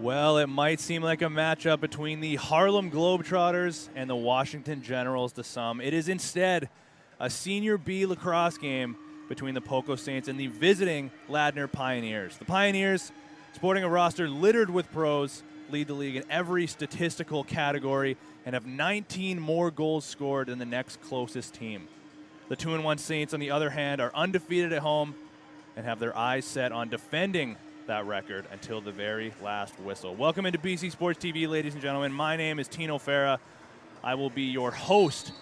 Well, it might seem like a matchup between the Harlem Globetrotters and the Washington Generals to some. It is instead a Senior B lacrosse game between the Poco Saints and the visiting Ladner Pioneers. The Pioneers, sporting a roster littered with pros, lead the league in every statistical category and have 19 more goals scored than the next closest team. The 2-1 Saints, on the other hand, are undefeated at home and have their eyes set on defending that record until the very last whistle. Welcome into BC Sports TV, ladies and gentlemen. My name is Tino Farah. I will be your host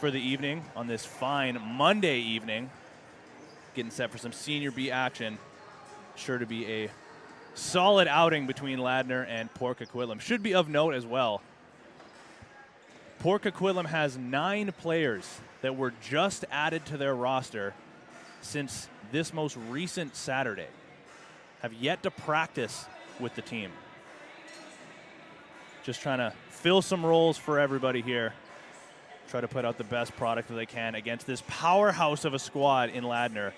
for the evening on this fine Monday evening, getting set for some Senior B action. Sure to be a solid outing between Ladner and Port Coquitlam. Should be of note as well, Port Coquitlam has 9 players that were just added to their roster since this most recent Saturday, have yet to practice with the team. Just trying to fill some roles for everybody here. Try to put out the best product that they can against this powerhouse of a squad in Ladner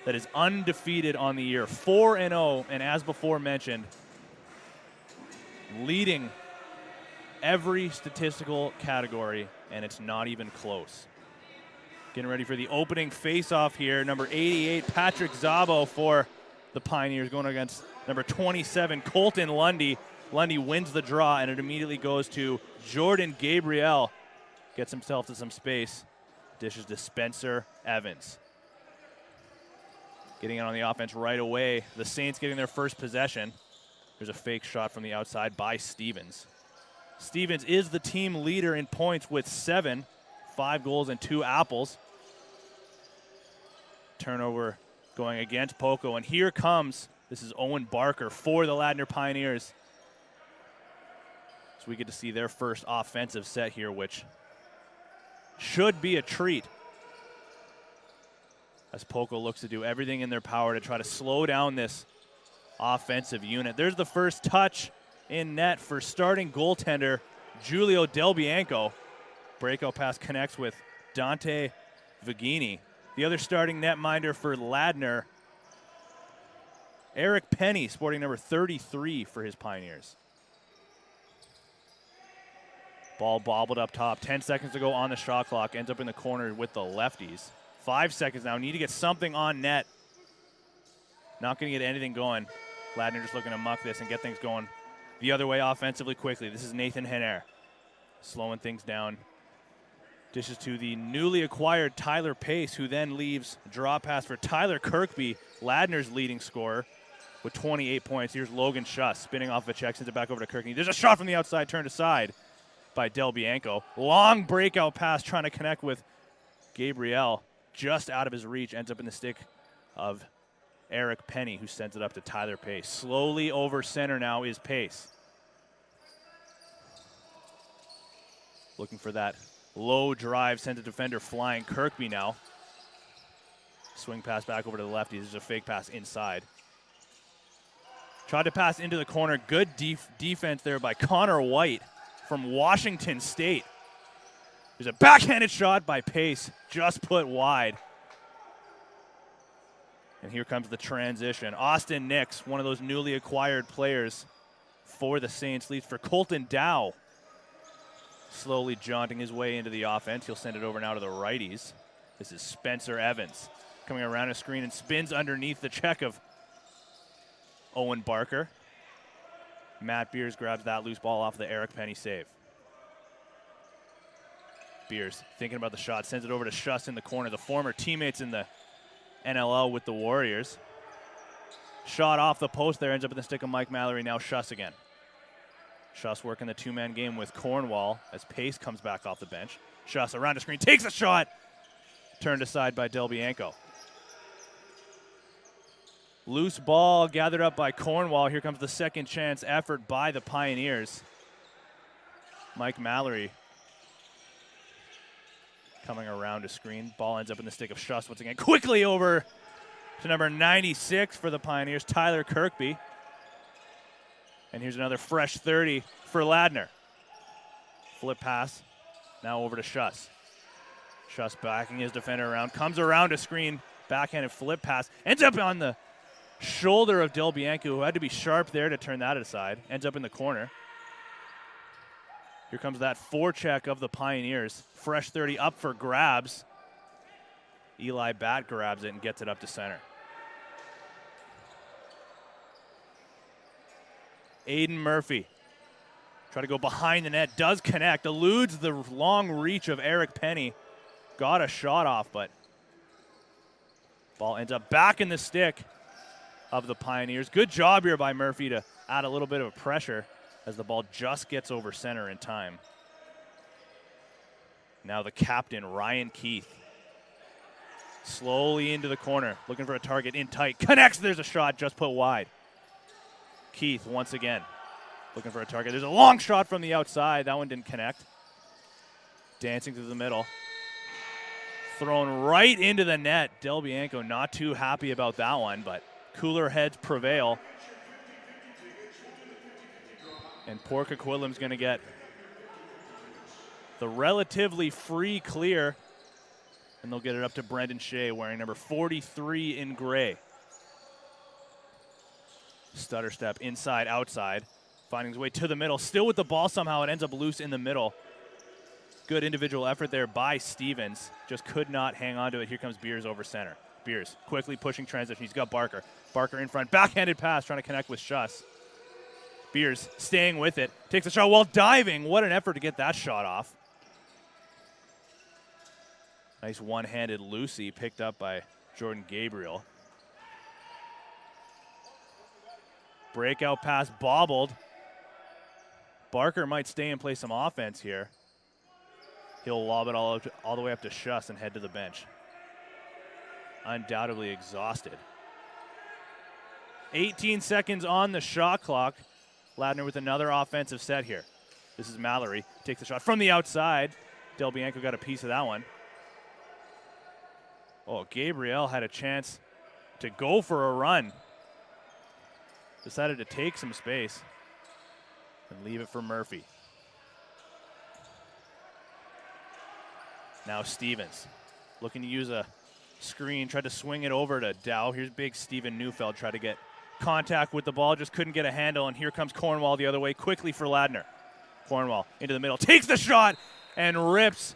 that is undefeated on the year, 4-0, and as before mentioned, leading every statistical category, and it's not even close. Getting ready for the opening face-off here, number 88, Patrick Szabo for the Pioneers, going against number 27, Colton Lundy. Lundy wins the draw, and it immediately goes to Jordan Gabriel. Gets himself to some space. Dishes to Spencer Evans. Getting in on the offense right away. The Saints getting their first possession. There's a fake shot from the outside by Stevens. Stevens is the team leader in points with 7, 5 goals and 2 apples. Turnover going against Poco, and here comes, this is Owen Barker for the Ladner Pioneers. So we get to see their first offensive set here, which should be a treat, as Poco looks to do everything in their power to try to slow down this offensive unit. There's the first touch in net for starting goaltender Giulio Del Bianco. Breakout pass connects with Dante Vigini. The other starting netminder for Ladner, Eric Penny, sporting number 33 for his Pioneers. Ball bobbled up top. 10 seconds to go on the shot clock. Ends up in the corner with the lefties. 5 seconds now. Need to get something on net. Not going to get anything going. Ladner just looking to muck this and get things going the other way offensively quickly. This is Nathan Henner slowing things down. Dishes to the newly acquired Tyler Pace, who then leaves draw pass for Tyler Kirkby, Ladner's leading scorer, with 28 points. Here's Logan Schuss spinning off a check, sends it back over to Kirkby. There's a shot from the outside, turned aside by Del Bianco. Long breakout pass trying to connect with Gabriel, just out of his reach, ends up in the stick of Eric Penny, who sends it up to Tyler Pace. Slowly over center now is Pace. Looking for that low drive, sends a defender flying. Kirkby now. Swing pass back over to the lefty. This is a fake pass inside. Tried to pass into the corner. Good defense there by Connor White from Washington State. There's a backhanded shot by Pace, just put wide. And here comes the transition. Austin Nix, one of those newly acquired players for the Saints, leads for Colton Dow. Slowly jaunting his way into the offense. He'll send it over now to the righties. This is Spencer Evans coming around a screen and spins underneath the check of Owen Barker. Matt Beers grabs that loose ball off the Eric Penny save. Beers thinking about the shot, sends it over to Schuss in the corner, the former teammates in the NLL with the Warriors. Shot off the post there, ends up in the stick of Mike Mallory, now Schuss again. Schuss working the two-man game with Cornwall as Pace comes back off the bench. Schuss around the screen, takes a shot, turned aside by Del Bianco. Loose ball gathered up by Cornwall. Here comes the second chance effort by the Pioneers. Mike Mallory coming around a screen. Ball ends up in the stick of Schuss once again. Quickly over to number 96 for the Pioneers, Tyler Kirkby. And here's another fresh 30 for Ladner. Flip pass, now over to Schuss. Schuss backing his defender around, comes around a screen, backhanded flip pass, ends up on the shoulder of Del Bianco, who had to be sharp there to turn that aside. Ends up in the corner. Here comes that forecheck of the Pioneers. Fresh 30 up for grabs. Eli Batt grabs it and gets it up to center. Aiden Murphy. Try to go behind the net. Does connect. Eludes the long reach of Eric Penny. Got a shot off, but ball ends up back in the stick of the Pioneers. Good job here by Murphy to add a little bit of pressure as the ball just gets over center in time. Now the captain, Ryan Keith. Slowly into the corner, looking for a target in tight. Connects, there's a shot, just put wide. Keith once again, looking for a target. There's a long shot from the outside. That one didn't connect. Dancing through the middle. Thrown right into the net. Del Bianco not too happy about that one, but cooler heads prevail. And Port Coquitlam's going to get the relatively free clear, and they'll get it up to Brendan Shea wearing number 43 in gray. Stutter step inside, outside, finding his way to the middle. Still with the ball somehow, it ends up loose in the middle. Good individual effort there by Stevens. Just could not hang on to it. Here comes Beers over center. Beers quickly pushing transition. He's got Barker. Barker in front. Backhanded pass trying to connect with Schuss. Beers staying with it. Takes a shot while diving. What an effort to get that shot off. Nice one-handed Lucy picked up by Jordan Gabriel. Breakout pass bobbled. Barker might stay and play some offense here. He'll lob it all the way up to Schuss and head to the bench. Undoubtedly exhausted. 18 seconds on the shot clock. Ladner with another offensive set here. This is Mallory. Takes the shot from the outside. Del Bianco got a piece of that one. Oh, Gabriel had a chance to go for a run. Decided to take some space and leave it for Murphy. Now Stevens looking to use a screen, tried to swing it over to Dow. Here's big Steven Neufeld, tried to get contact with the ball, just couldn't get a handle, and here comes Cornwall the other way quickly for Ladner. Cornwall into the middle, takes the shot, and rips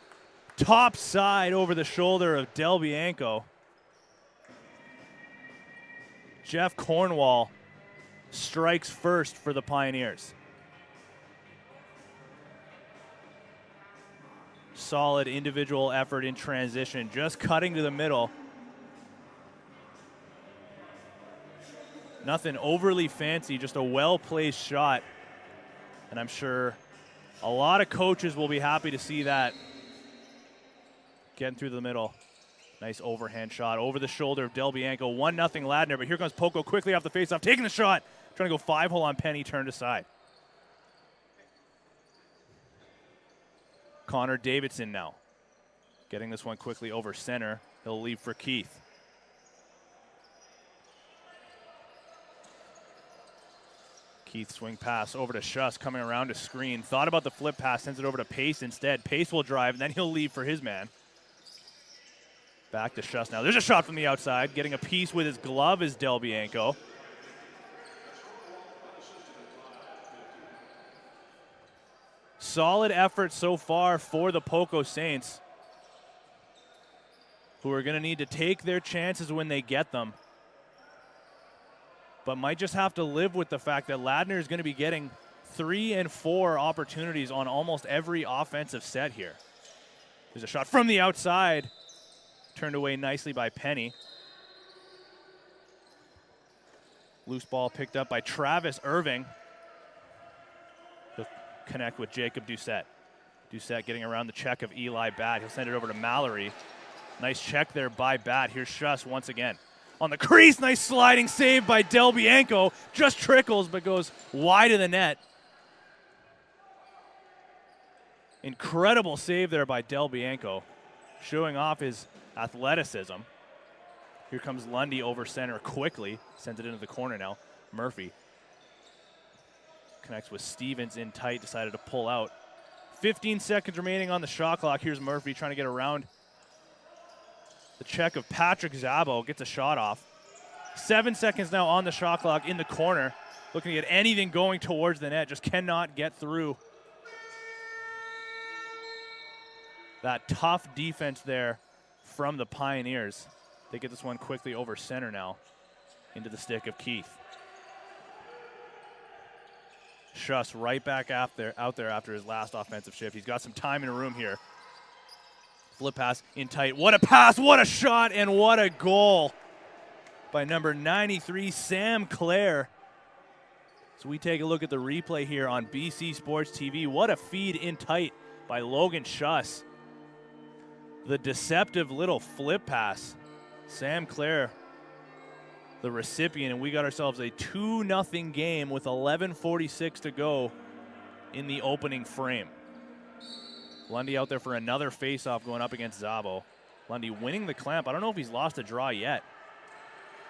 top side over the shoulder of Del Bianco. Jeff Cornwall strikes first for the Pioneers. Solid individual effort in transition, just cutting to the middle. Nothing overly fancy, just a well-placed shot. And I'm sure a lot of coaches will be happy to see that. Getting through the middle. Nice overhand shot over the shoulder of Del Bianco. 1-0 Ladner, but here comes Poco quickly off the faceoff, taking the shot. Trying to go 5-hole on Penny, turned aside. Connor Davidson now. Getting this one quickly over center. He'll leave for Keith. Keith swing pass over to Schuss, coming around to screen. Thought about the flip pass, sends it over to Pace instead. Pace will drive, and then he'll leave for his man. Back to Schuss now. There's a shot from the outside. Getting a piece with his glove is Del Bianco. Solid effort so far for the Poco Saints, who are going to need to take their chances when they get them, but might just have to live with the fact that Ladner is going to be getting 3 and 4 opportunities on almost every offensive set here. There's a shot from the outside, turned away nicely by Penny. Loose ball picked up by Travis Irving. He'll connect with Jacob Doucette. Doucette getting around the check of Eli Batt. He'll send it over to Mallory. Nice check there by Batt. Here's Schuss once again. On the crease, nice sliding save by Del Bianco. Just trickles, but goes wide of the net. Incredible save there by Del Bianco, showing off his athleticism. Here comes Lundy over center quickly. Sends it into the corner now. Murphy connects with Stevens in tight, decided to pull out. 15 seconds remaining on the shot clock. Here's Murphy trying to get around the check of Patrick Zabo, gets a shot off. 7 seconds now on the shot clock in the corner. Looking to get anything going towards the net, just cannot get through. That tough defense there from the Pioneers. They get this one quickly over center now into the stick of Keith. Schuss right back out there after his last offensive shift. He's got some time in the room here. Flip pass in tight. What a pass, what a shot, and what a goal by number 93, Sam Clare. So we take a look at the replay here on BC Sports TV. What a feed in tight by Logan Schuss. The deceptive little flip pass. Sam Clare, the recipient, and we got ourselves a 2-0 game with 11:46 to go in the opening frame. Lundy out there for another face-off going up against Zabo. Lundy winning the clamp. I don't know if he's lost a draw yet.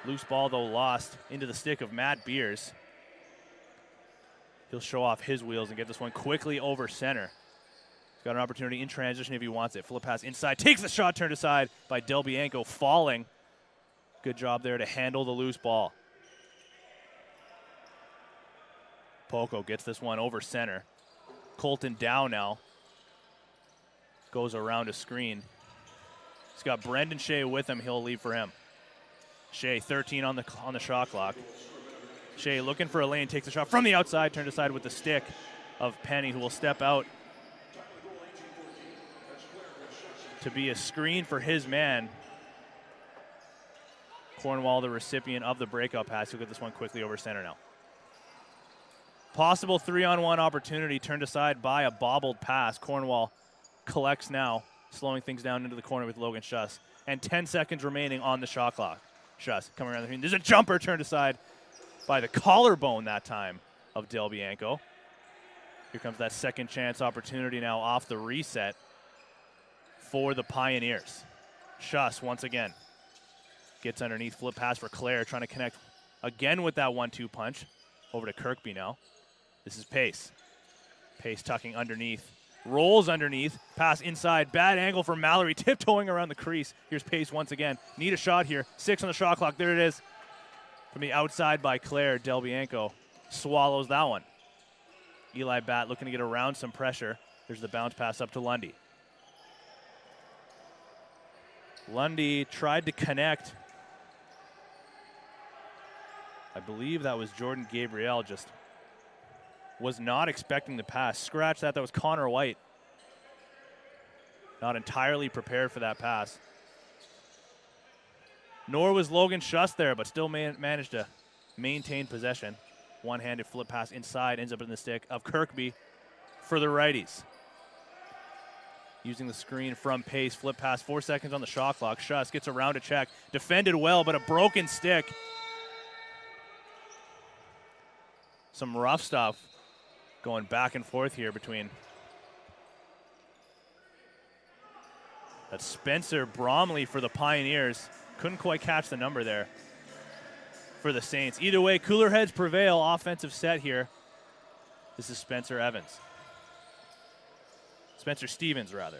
Loose ball, though, lost into the stick of Matt Beers. He'll show off his wheels and get this one quickly over center. He's got an opportunity in transition if he wants it. Flip pass inside. Takes the shot turned aside by Del Bianco, falling. Good job there to handle the loose ball. Poco gets this one over center. Colton down now. Goes around a screen. He's got Brendan Shea with him. He'll leave for him. Shea, 13 on the shot clock. Shea looking for a lane, takes the shot from the outside, turned aside with the stick of Penny, who will step out to be a screen for his man. Cornwall, the recipient of the breakout pass. He'll get this one quickly over center now. Possible 3-on-1 opportunity turned aside by a bobbled pass. Cornwall collects now, slowing things down into the corner with Logan Schuss. And 10 seconds remaining on the shot clock. Schuss coming around the screen. There's a jumper turned aside by the collarbone that time of Del Bianco. Here comes that second chance opportunity now off the reset for the Pioneers. Schuss once again gets underneath, flip pass for Clare, trying to connect again with that 1-2 punch. Over to Kirkby now. This is Pace. Pace tucking underneath. Rolls underneath, pass inside, bad angle for Mallory, tiptoeing around the crease. Here's Pace once again. Need a shot here. 6 on the shot clock. There it is. From the outside by Clare, Del Bianco swallows that one. Eli Batt looking to get around some pressure. There's the bounce pass up to Lundy. Lundy tried to connect. I believe that was Jordan Gabriel, just was not expecting the pass. Scratch that. That was Connor White. Not entirely prepared for that pass. Nor was Logan Schuss there, but still managed to maintain possession. One-handed flip pass inside, ends up in the stick of Kirkby for the righties. Using the screen from Pace, flip pass, 4 seconds on the shot clock. Schuss gets around a check. Defended well, but a broken stick. Some rough stuff going back and forth here between that's Spencer Bromley for the Pioneers. Couldn't quite catch the number there. for the Saints. Either way, cooler heads prevail. Offensive set here. This is Spencer Evans. Spencer Stevens, rather.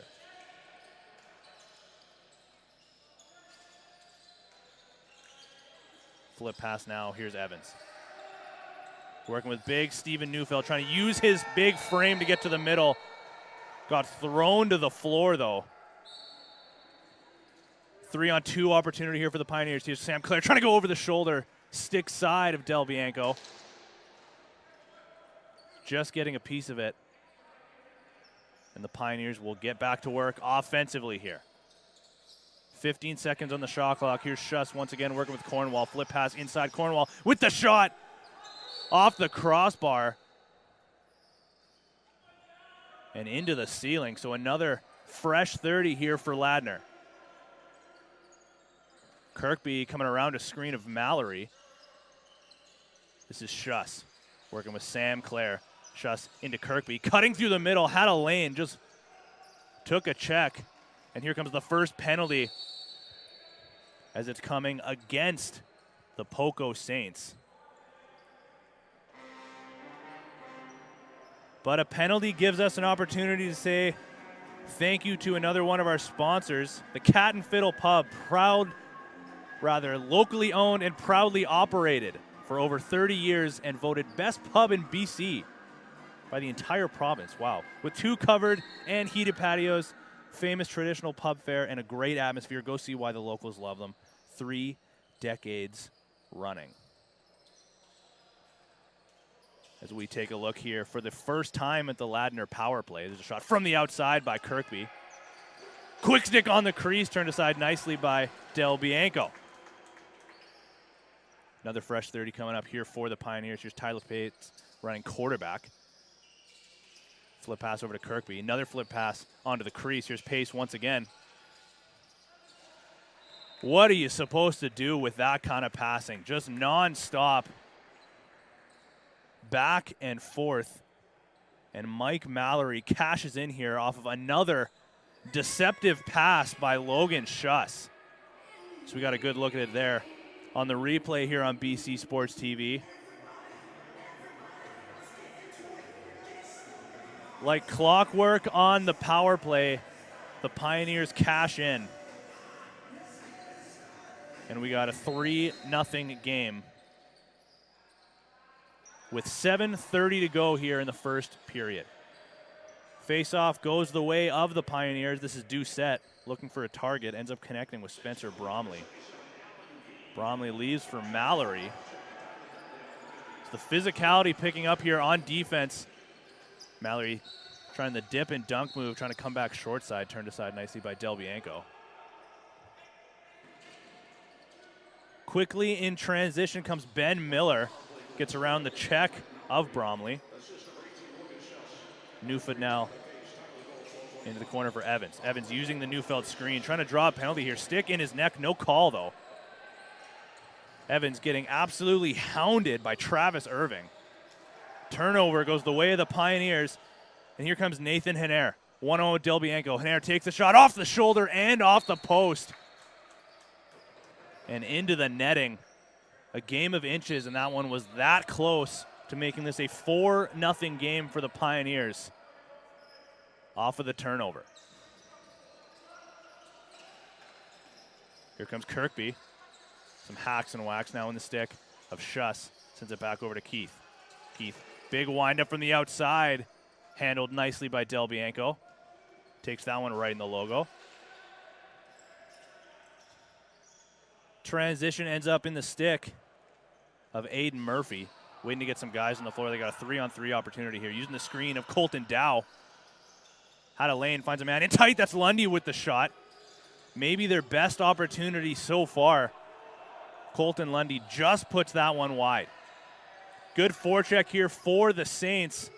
Flip pass now. Here's Evans. Working with big Steven Neufeld, trying to use his big frame to get to the middle. Got thrown to the floor, though. 3-on-2 opportunity here for the Pioneers. Here's Sam Clare trying to go over the shoulder. Stick side of Del Bianco. Just getting a piece of it. And the Pioneers will get back to work offensively here. 15 seconds on the shot clock. Here's Schuss once again working with Cornwall. Flip pass inside Cornwall with the shot off the crossbar and into the ceiling. So another fresh 30 here for Ladner. Kirkby coming around a screen of Mallory. This is Schuss working with Sam Clare. Schuss into Kirkby, cutting through the middle, had a lane, just took a check. And here comes the first penalty as it's coming against the Poco Saints. But a penalty gives us an opportunity to say thank you to another one of our sponsors, the Cat and Fiddle Pub, locally owned and proudly operated for over 30 years and voted best pub in BC by the entire province. Wow. With 2 covered and heated patios, famous traditional pub fare, and a great atmosphere. Go see why the locals love them. 3 decades running. As we take a look here for the first time at the Ladner power play. There's a shot from the outside by Kirkby. Quick stick on the crease, turned aside nicely by Del Bianco. Another fresh 30 coming up here for the Pioneers. Here's Tyler Pates running quarterback. Flip pass over to Kirkby. Another flip pass onto the crease. Here's Pace once again. What are you supposed to do with that kind of passing? Just nonstop. Back and forth. And Mike Mallory cashes in here off of another deceptive pass by Logan Schuss. So we got a good look at it there on the replay here on BC Sports TV. Like clockwork on the power play, the Pioneers cash in. And we got a 3-0 game with 7:30 to go here in the first period. Face-off goes the way of the Pioneers. This is Doucette looking for a target, ends up connecting with Spencer Bromley. Bromley leaves for Mallory. It's the physicality picking up here on defense. Mallory trying the dip and dunk move, trying to come back short side, turned aside nicely by Del Bianco. Quickly in transition comes Ben Miller, gets around the check of Bromley. Neufeld now into the corner for Evans. Evans using the Neufeld screen, trying to draw a penalty here. Stick in his neck, no call though. Evans getting absolutely hounded by Travis Irving. Turnover goes the way of the Pioneers. And here comes Nathan Henare. 1-0 Del Bianco. Henare takes the shot off the shoulder and off the post. And into the netting. A game of inches, and that one was that close to making this a 4-0 game for the Pioneers. Off of the turnover. Here comes Kirkby. Some hacks and whacks now in the stick of Schuss. Sends it back over to Keith. Keith, big windup from the outside. Handled nicely by Del Bianco. Takes that one right in the logo. Transition ends up in the stick of Aiden Murphy. Waiting to get some guys on the floor. They got a 3-on-3 opportunity here. Using the screen of Colton Dow. Had a lane, finds a man in tight. That's Lundy with the shot. Maybe their best opportunity so far. Colton Lundy just puts that one wide. Good forecheck here for the Saints.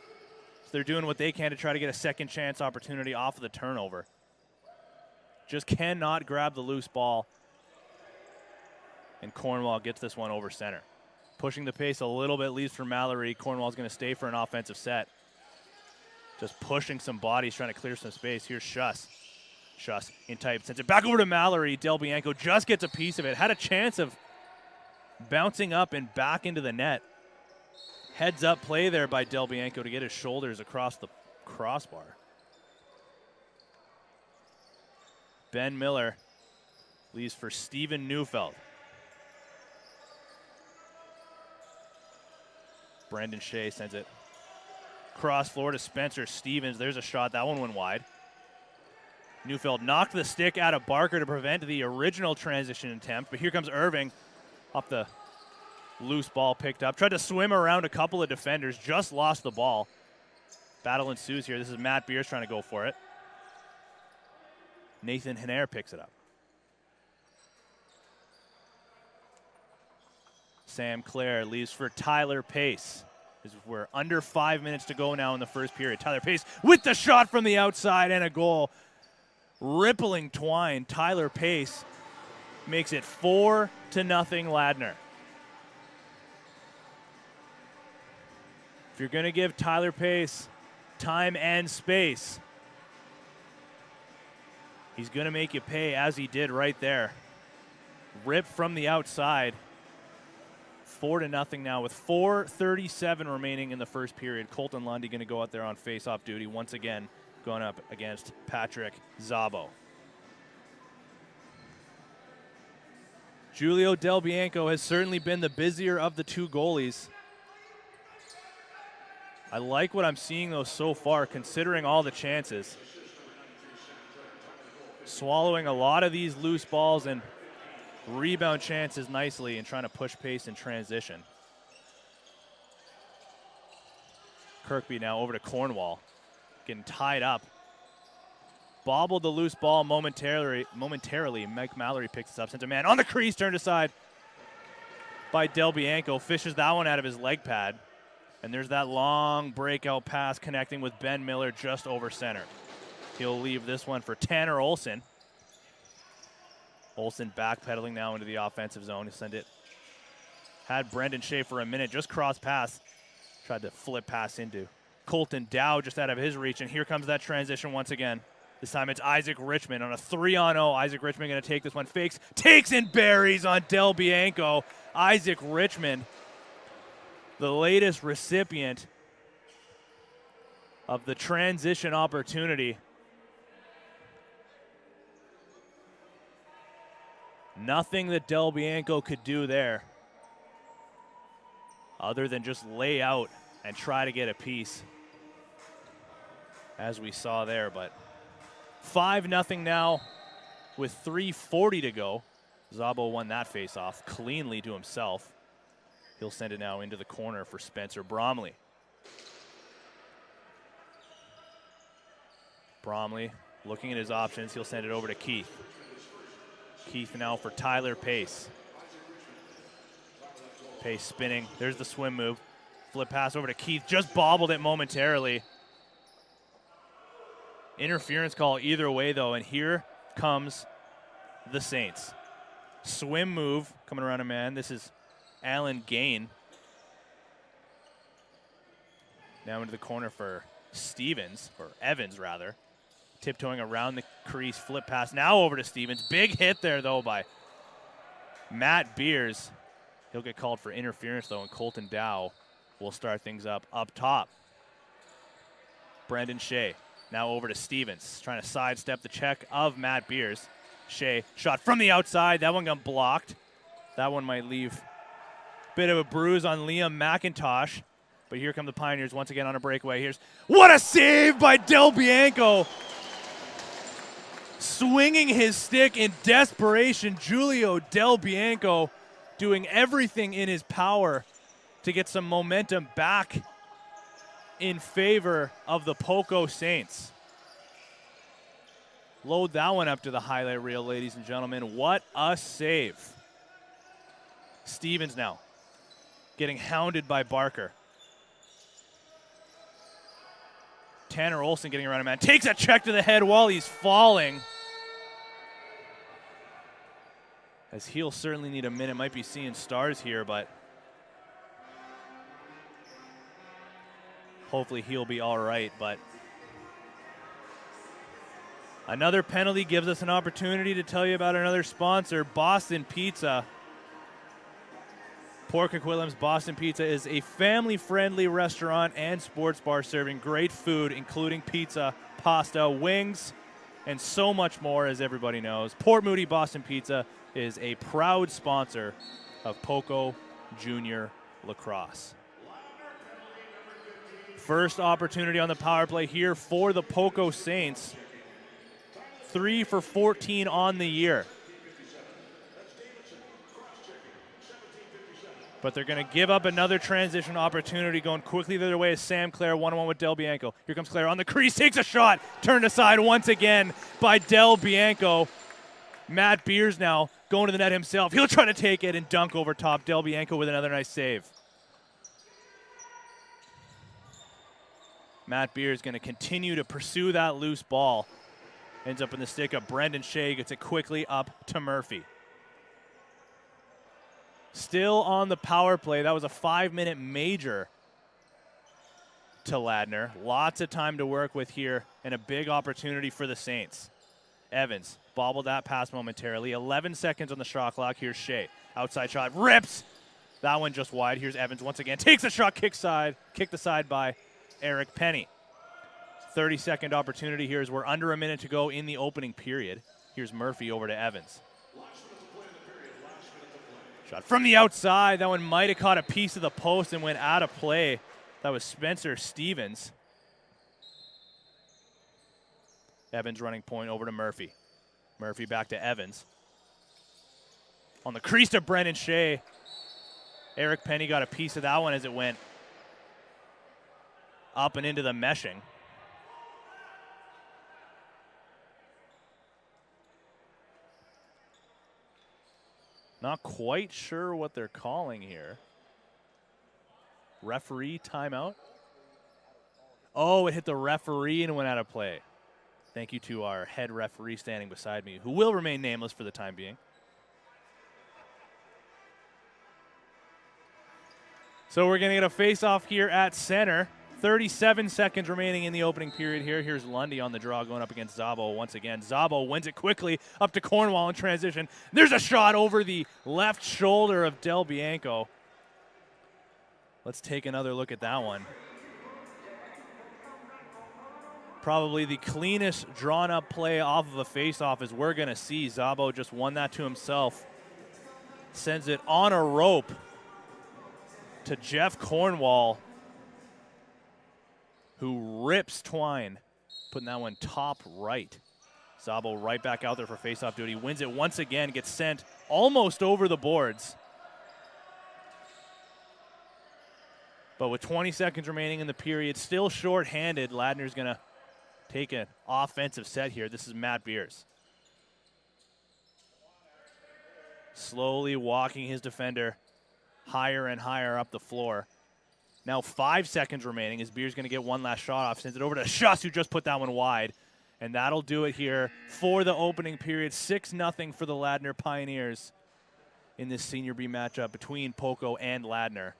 They're doing what they can to try to get a second chance opportunity off of the turnover. Just cannot grab the loose ball. And Cornwall gets this one over center. Pushing the pace a little bit, leaves for Mallory. Cornwall's going to stay for an offensive set. Just pushing some bodies, trying to clear some space. Here's Schuss. Schuss in tight, sends it back over to Mallory. Del Bianco just gets a piece of it. Had a chance of Bouncing up and back into the net. Heads up play there by Del Bianco to get his shoulders across the crossbar. Ben Miller leaves for Steven Neufeld. Brendan Shea sends it cross floor to Spencer Stevens. There's a shot. That one went wide. Neufeld knocked the stick out of Barker to prevent the original transition attempt, but here comes Irving off the loose ball picked up. Tried to swim around a couple of defenders, just lost the ball. Battle ensues here. This is Matt Beers trying to go for it. Nathan Hanair picks it up. Sam Clare leaves for Tyler Pace. We're under 5 minutes to go now in the first period. Tyler Pace with the shot from the outside and a goal. Rippling twine. Tyler Pace makes it 4-0 Ladner. If you're going to give Tyler Pace time and space, he's going to make you pay, as he did right there. Rip from the outside. 4-0 now with 4:37 remaining in the first period. Colton Lundy going to go out there on face-off duty once again, going up against Patrick Szabo. Julio Del Bianco has certainly been the busier of the two goalies. I like what I'm seeing, though, so far, considering all the chances. Swallowing a lot of these loose balls and rebound chances nicely and trying to push pace in transition. Kirkby now over to Cornwall, getting tied up. Bobbled the loose ball momentarily. Mike Mallory picks this up, sends a man on the crease, turned aside by Del Bianco. Fishes that one out of his leg pad. And there's that long breakout pass connecting with Ben Miller just over center. He'll leave this one for Tanner Olson. Olson backpedaling now into the offensive zone to send it. Had Brendan Shea for a minute, just cross pass. Tried to flip pass into Colton Dow just out of his reach, and here comes that transition once again. This time it's Isaac Richmond on a 3-on-0. Isaac Richmond going to take this one, fakes, takes and buries on Del Bianco. Isaac Richmond, the latest recipient of the transition opportunity. Nothing that Del Bianco could do there other than just lay out and try to get a piece, as we saw there. But 5-0 now with 3:40 to go. Szabo won that face-off cleanly to himself. He'll send it now into the corner for Spencer Bromley. Bromley looking at his options. He'll send it over to Keith. Keith now for Tyler Pace. Pace spinning. There's the swim move. Flip pass over to Keith. Just bobbled it momentarily. Interference call either way, though, and here comes the Saints. Swim move coming around a man. This is Alan Gain. Now into the corner for Stevens, or Evans rather. Tiptoeing around the crease, flip pass now over to Stevens. Big hit there, though, by Matt Beers. He'll get called for interference, though, and Colton Dow will start things up top. Brendan Shea now over to Stevens, trying to sidestep the check of Matt Beers. Shea, shot from the outside. That one got blocked. That one might leave a bit of a bruise on Liam McIntosh. But here come the Pioneers once again on a breakaway. What a save by Del Bianco. Swinging his stick in desperation, Julio Del Bianco doing everything in his power to get some momentum back in favor of the Poco Saints. Load that one up to the highlight reel, ladies and gentlemen. What a save. Stevens now getting hounded by Barker. Tanner Olson getting around a man. Takes a check to the head while he's falling. As he'll certainly need a minute. Might be seeing stars here, but hopefully he'll be all right. But another penalty gives us an opportunity to tell you about another sponsor, Boston Pizza. Pork Williams Boston Pizza is a family-friendly restaurant and sports bar serving great food, including pizza, pasta, wings, and so much more, as everybody knows. Port Moody Boston Pizza is a proud sponsor of Poco Junior Lacrosse. First opportunity on the power play here for the Poco Saints. 3 for 14 on the year. But they're going to give up another transition opportunity. Going quickly the other way is Sam Clare, one-on-one with Del Bianco. Here comes Clare on the crease, takes a shot. Turned aside once again by Del Bianco. Matt Beers now going to the net himself. He'll try to take it and dunk over top. Del Bianco with another nice save. Matt Beers going to continue to pursue that loose ball. Ends up in the stick of Brendan Shea. Gets it quickly up to Murphy. Still on the power play. That was a 5-minute major to Ladner. Lots of time to work with here and a big opportunity for the Saints. Evans bobbled that pass momentarily. 11 seconds on the shot clock. Here's Shea. Outside shot. Rips. That one just wide. Here's Evans once again. Takes a shot. Kicked aside by Eric Penny. 30-second opportunity here as we're under a minute to go in the opening period. Here's Murphy over to Evans. Shot from the outside. That one might have caught a piece of the post and went out of play. That was Spencer Stevens. Evans running point over to Murphy. Murphy back to Evans. On the crease to Brendan Shea. Eric Penny got a piece of that one as it went up and into the meshing. Not quite sure what they're calling here. Referee timeout. Oh, it hit the referee and went out of play. Thank you to our head referee standing beside me, who will remain nameless for the time being. So we're going to get a face-off here at center. 37 seconds remaining in the opening period here. Here's Lundy on the draw going up against Szabo once again. Szabo wins it quickly up to Cornwall in transition. There's a shot over the left shoulder of Del Bianco. Let's take another look at that one. Probably the cleanest drawn-up play off of a face-off as we're going to see. Szabo just won that to himself. Sends it on a rope to Jeff Cornwall, who rips Twine, putting that one top right. Szabo right back out there for face-off duty. Wins it once again, gets sent almost over the boards. But with 20 seconds remaining in the period, still short-handed, Ladner's going to take an offensive set here. This is Matt Beers. Slowly walking his defender higher and higher up the floor. Now 5 seconds remaining as Beers going to get one last shot off. Sends it over to Schuss, who just put that one wide. And that'll do it here for the opening period. 6-0 for the Ladner Pioneers in this Senior B matchup between Poco and Ladner.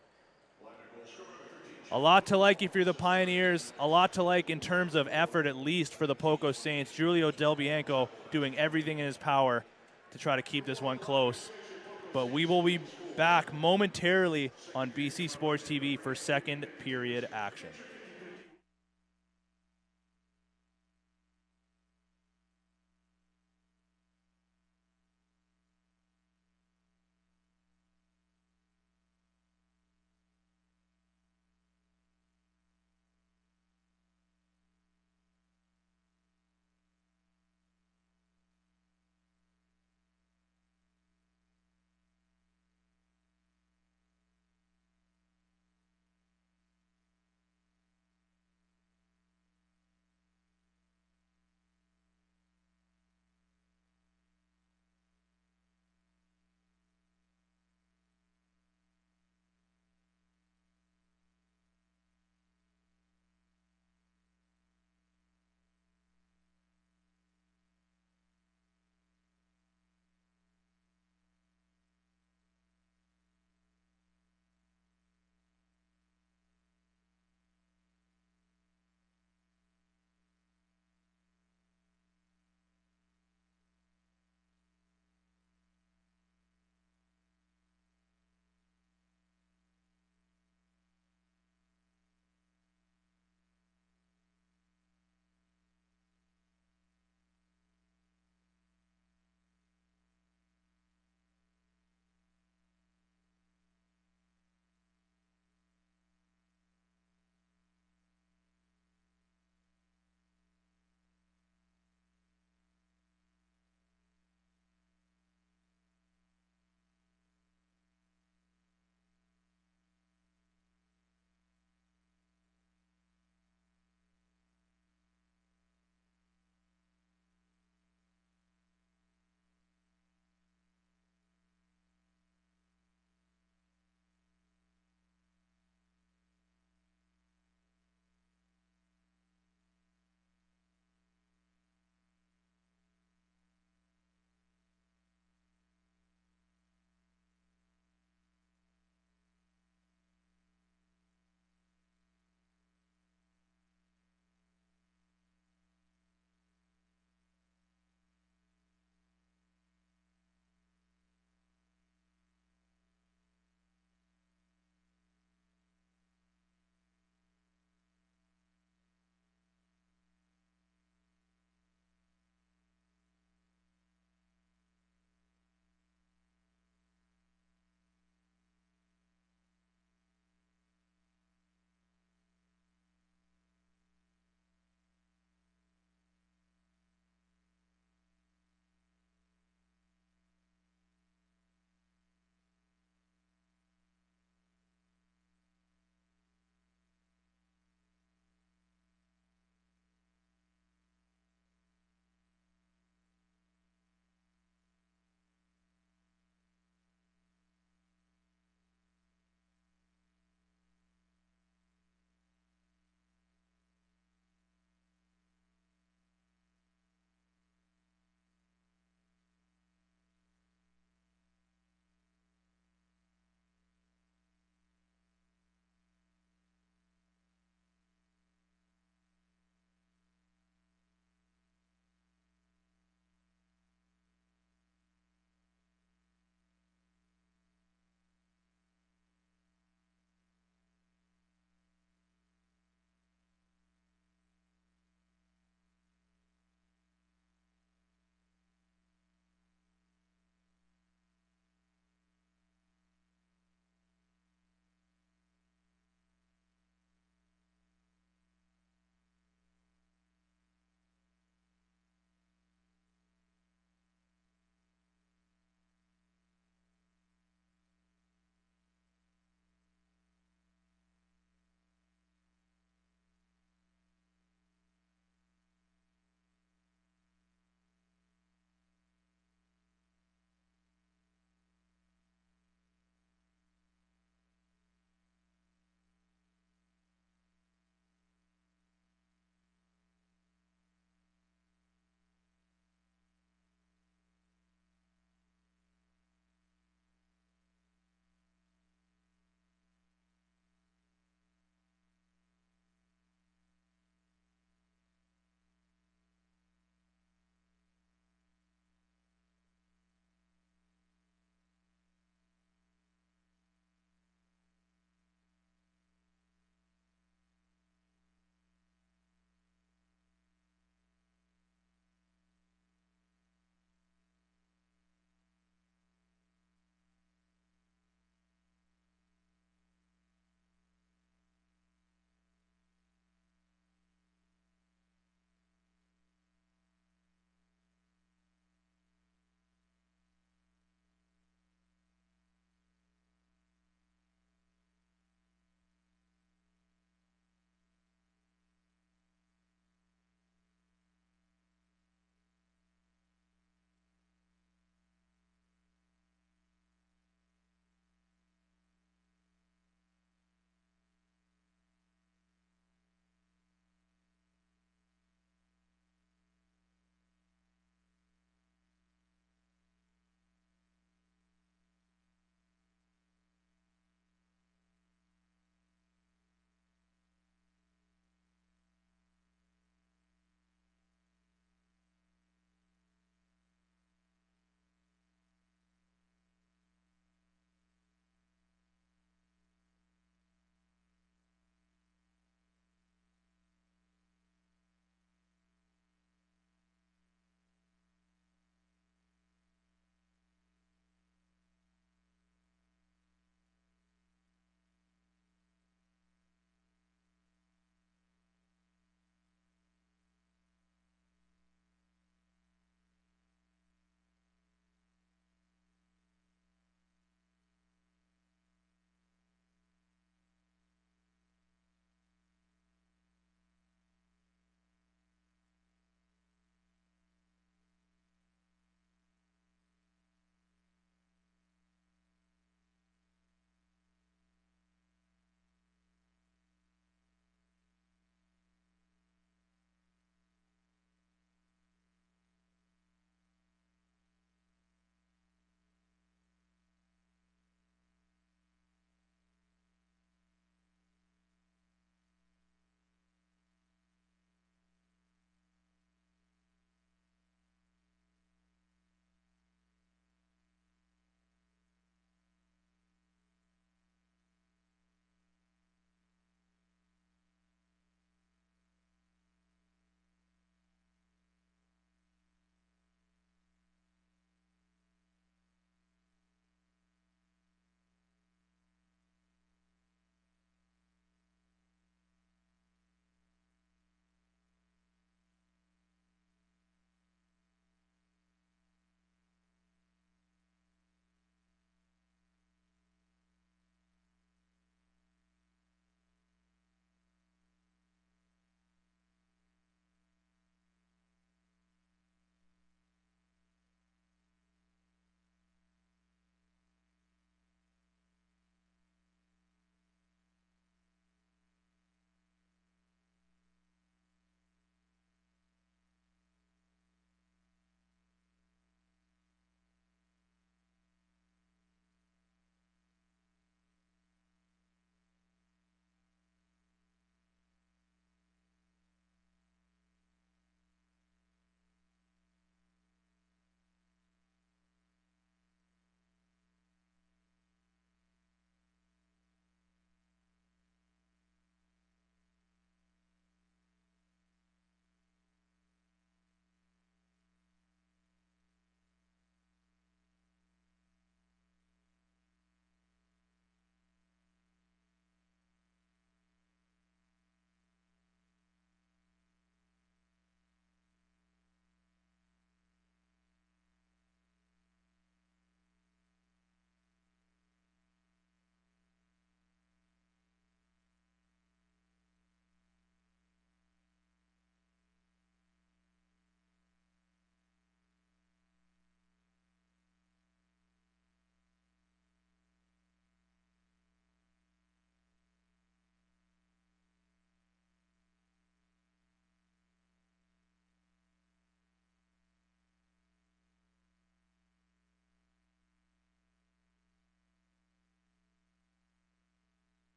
A lot to like if you're the Pioneers. A lot to like in terms of effort, at least, for the Poco Saints. Giulio Del Bianco doing everything in his power to try to keep this one close. But we will be back momentarily on BC Sports TV for second period action.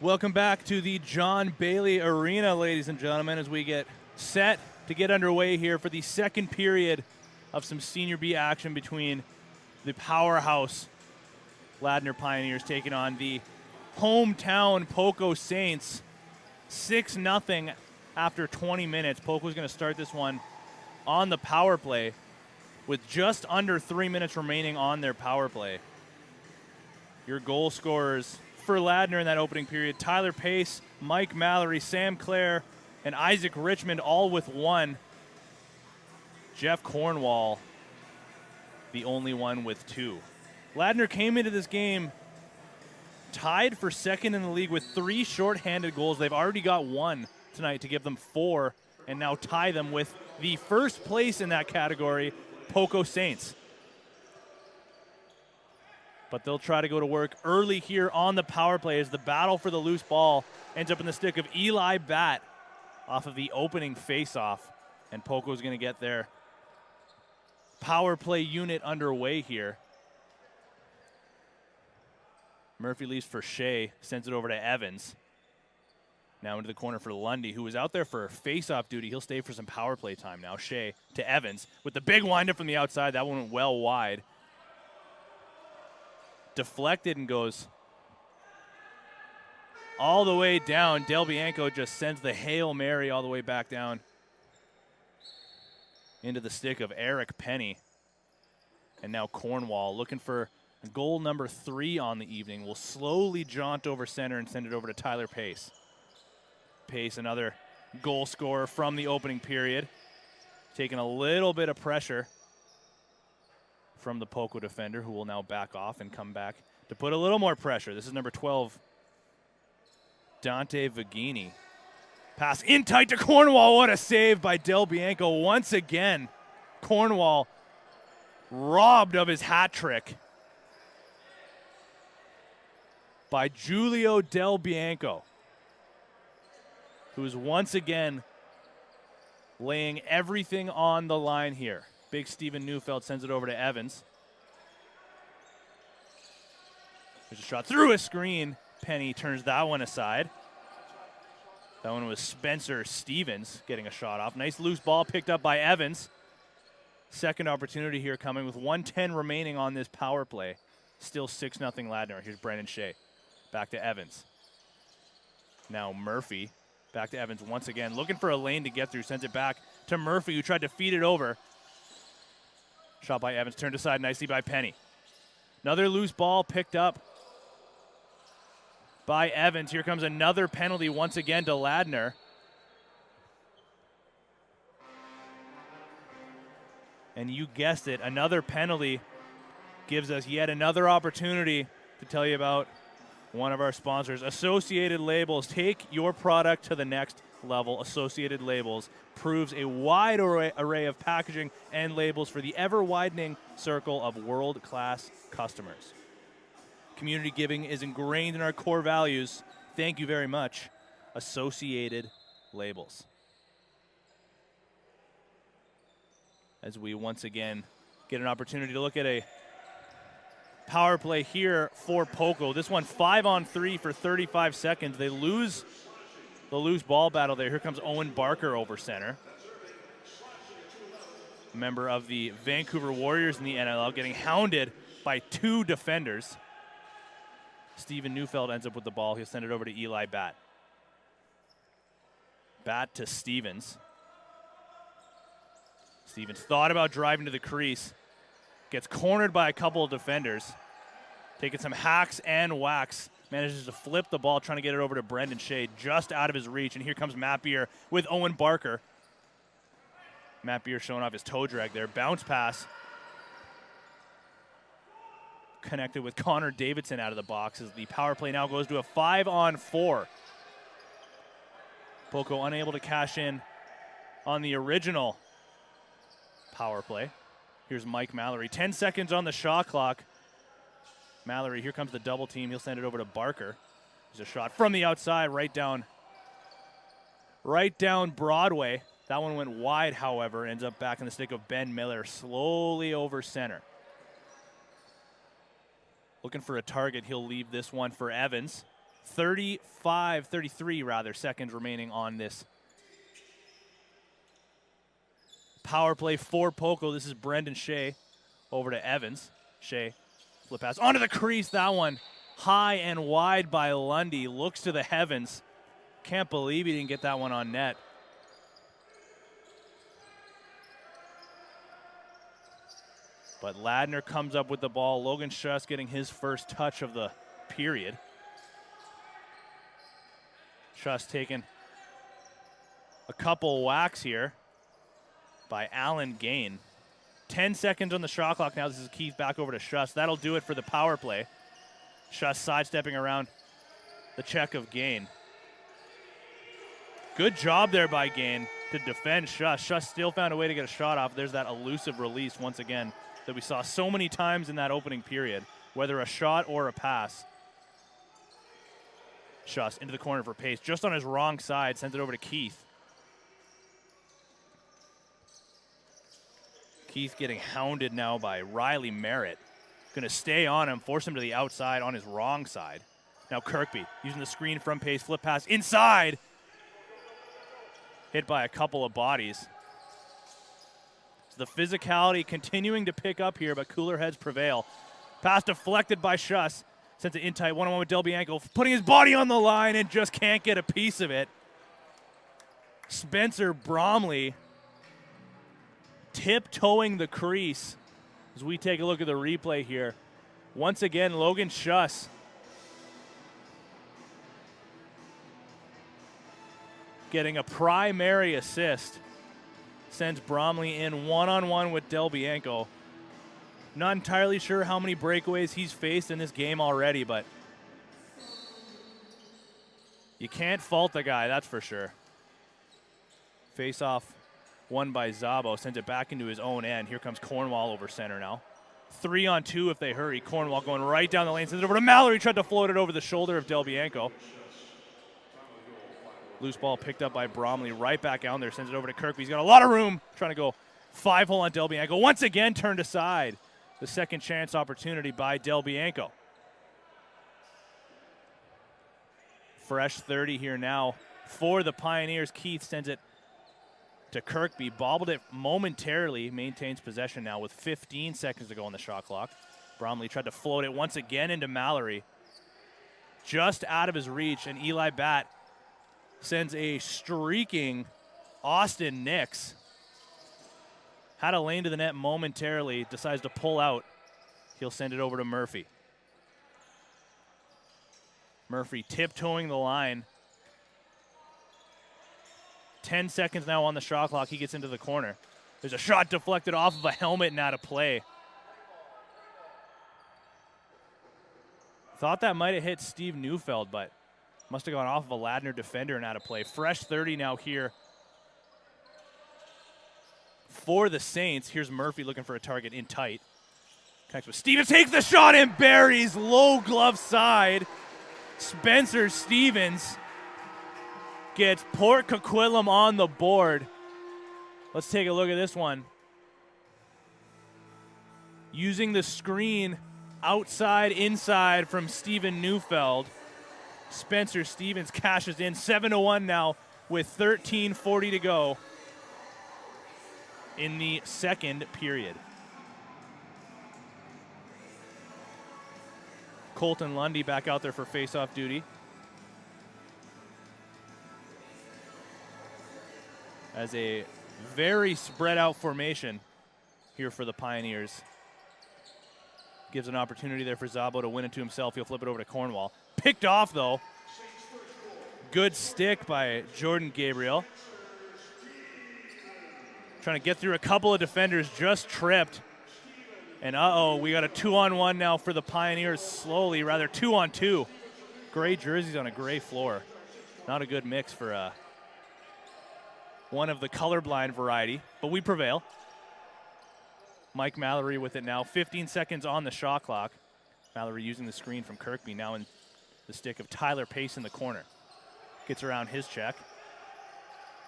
Welcome back to the John Bailey Arena, ladies and gentlemen, as we get set to get underway here for the second period of some Senior B action between the powerhouse Ladner Pioneers taking on the hometown Poco Saints. 6-0 after 20 minutes. Poco's going to start this one on the power play with just under 3 minutes remaining on their power play. Your goal scorers for Ladner in that opening period: Tyler Pace, Mike Mallory, Sam Clare, and Isaac Richmond, all with one. Jeff Cornwall, the only one with two. Ladner came into this game tied for second in the league with 3 shorthanded goals. They've already got one tonight to give them 4 and now tie them with the first place in that category, Poco Saints. But they'll try to go to work early here on the power play as the battle for the loose ball ends up in the stick of Eli Batt off of the opening faceoff. And Poco's going to get their power play unit underway here. Murphy leaves for Shea, sends it over to Evans. Now into the corner for Lundy, who was out there for face-off duty. He'll stay for some power play time now. Shea to Evans with the big windup from the outside. That one went well wide. Deflected and goes all the way down. Del Bianco just sends the Hail Mary all the way back down into the stick of Eric Penny. And now Cornwall, looking for goal number 3 on the evening, will slowly jaunt over center and send it over to Tyler Pace. Pace, another goal scorer from the opening period, taking a little bit of pressure from the Poco defender, who will now back off and come back to put a little more pressure. This is number 12, Dante Vagini. Pass in tight to Cornwall. What a save by Del Bianco. Once again, Cornwall robbed of his hat trick by Julio Del Bianco, who is once again laying everything on the line here. Big Steven Neufeld sends it over to Evans. There's a shot through a screen. Penny turns that one aside. That one was Spencer Stevens getting a shot off. Nice loose ball picked up by Evans. Second opportunity here coming with 1:10 remaining on this power play. Still 6-0 Ladner. Here's Brendan Shea. Back to Evans. Now Murphy. Back to Evans once again. Looking for a lane to get through. Sends it back to Murphy, who tried to feed it over. Shot by Evans, turned aside nicely by Penny. Another loose ball picked up by Evans. Here comes another penalty once again to Ladner. And you guessed it, another penalty gives us yet another opportunity to tell you about one of our sponsors, Associated Labels. Take your product to the next level. Associated Labels proves a wide array of packaging and labels for the ever-widening circle of world-class customers. Community giving is ingrained in our core values. Thank you very much, Associated Labels. As we once again get an opportunity to look at a power play here for Poco. This one 5-on-3 for 35 seconds. They lose the loose ball battle there. Here comes Owen Barker over center. Member of the Vancouver Warriors in the NLL, getting hounded by 2 defenders. Steven Neufeld ends up with the ball. He'll send it over to Eli Batt. Batt to Stevens. Stevens thought about driving to the crease. Gets cornered by a couple of defenders. Taking some hacks and whacks. Manages to flip the ball, trying to get it over to Brendan Shea, just out of his reach. And here comes Matt Beer with Owen Barker. Matt Beer showing off his toe drag there. Bounce pass. Connected with Connor Davidson out of the box as the power play now goes to a 5-on-4. Poco unable to cash in on the original power play. Here's Mike Mallory. 10 seconds on the shot clock. Mallory, here comes the double team. He'll send it over to Barker. There's a shot from the outside, right down Broadway. That one went wide, however. Ends up back in the stick of Ben Miller, slowly over center. Looking for a target. He'll leave this one for Evans. 33 rather, seconds remaining on this power play for Poco. This is Brendan Shea over to Evans. Shea, flip pass onto the crease. That one high and wide by Lundy. Looks to the heavens. Can't believe he didn't get that one on net. But Ladner comes up with the ball. Logan Schuss getting his first touch of the period. Schuss taking a couple whacks here by Alan Gain. 10 seconds on the shot clock now. This is Keith back over to Schuss. That'll do it for the power play. Schuss sidestepping around the check of Gain. Good job there by Gain to defend Schuss. Schuss still found a way to get a shot off. There's that elusive release once again that we saw so many times in that opening period, whether a shot or a pass. Schuss into the corner for pace, just on his wrong side, sends it over to Keith. Keith getting hounded now by Riley Merritt. Going to stay on him, force him to the outside on his wrong side. Now Kirkby using the screen from pace, flip pass inside. Hit by a couple of bodies. So the physicality continuing to pick up here, but cooler heads prevail. Pass deflected by Schuss. Sends it in tight, one-on-one with Del Bianco, putting his body on the line and just can't get a piece of it. Spencer Bromley tiptoeing the crease as we take a look at the replay here. Once again, Logan Schuss getting a primary assist. Sends Bromley in one-on-one with Del Bianco. Not entirely sure how many breakaways he's faced in this game already, but you can't fault the guy, that's for sure. Face-off won by Zabo, sends it back into his own end. Here comes Cornwall over center now. 3-on-2 if they hurry. Cornwall going right down the lane, sends it over to Mallory, tried to float it over the shoulder of Del Bianco. Loose ball picked up by Bromley, right back out there, sends it over to Kirkby. He's got a lot of room, trying to go 5-hole on Del Bianco. Once again turned aside. The second chance opportunity by Del Bianco. Fresh 30 here now for the Pioneers. Keith sends it to Kirkby, bobbled it momentarily, maintains possession now with 15 seconds to go on the shot clock. Bromley tried to float it once again into Mallory. Just out of his reach, and Eli Batt sends a streaking Austin Nix. Had a lane to the net momentarily, decides to pull out. He'll send it over to Murphy. Murphy tiptoeing the line. 10 seconds now on the shot clock. He gets into the corner. There's a shot deflected off of a helmet and out of play. Thought that might have hit Steve Neufeld, but must have gone off of a Ladner defender and out of play. Fresh 30 now here for the Saints. Here's Murphy looking for a target in tight. Connects with Stevens, takes the shot and buries low glove side. Spencer Stevens gets Port Coquitlam on the board. Let's take a look at this one. Using the screen outside, inside from Steven Neufeld. Spencer Stevens cashes in 7-1 now with 13:40 to go in the second period. Colton Lundy back out there for face-off duty. As a very spread out formation here for the Pioneers. Gives an opportunity there for Zabo to win it to himself. He'll flip it over to Cornwall. Picked off though. Good stick by Jordan Gabriel. Trying to get through a couple of defenders, just tripped. And we got a 2-on-1 now for the Pioneers slowly, rather 2-on-2. Gray jerseys on a gray floor. Not a good mix for one of the colorblind variety, but we prevail. Mike Mallory with it now, 15 seconds on the shot clock. Mallory using the screen from Kirkby, now in the stick of Tyler Pace in the corner. Gets around his check.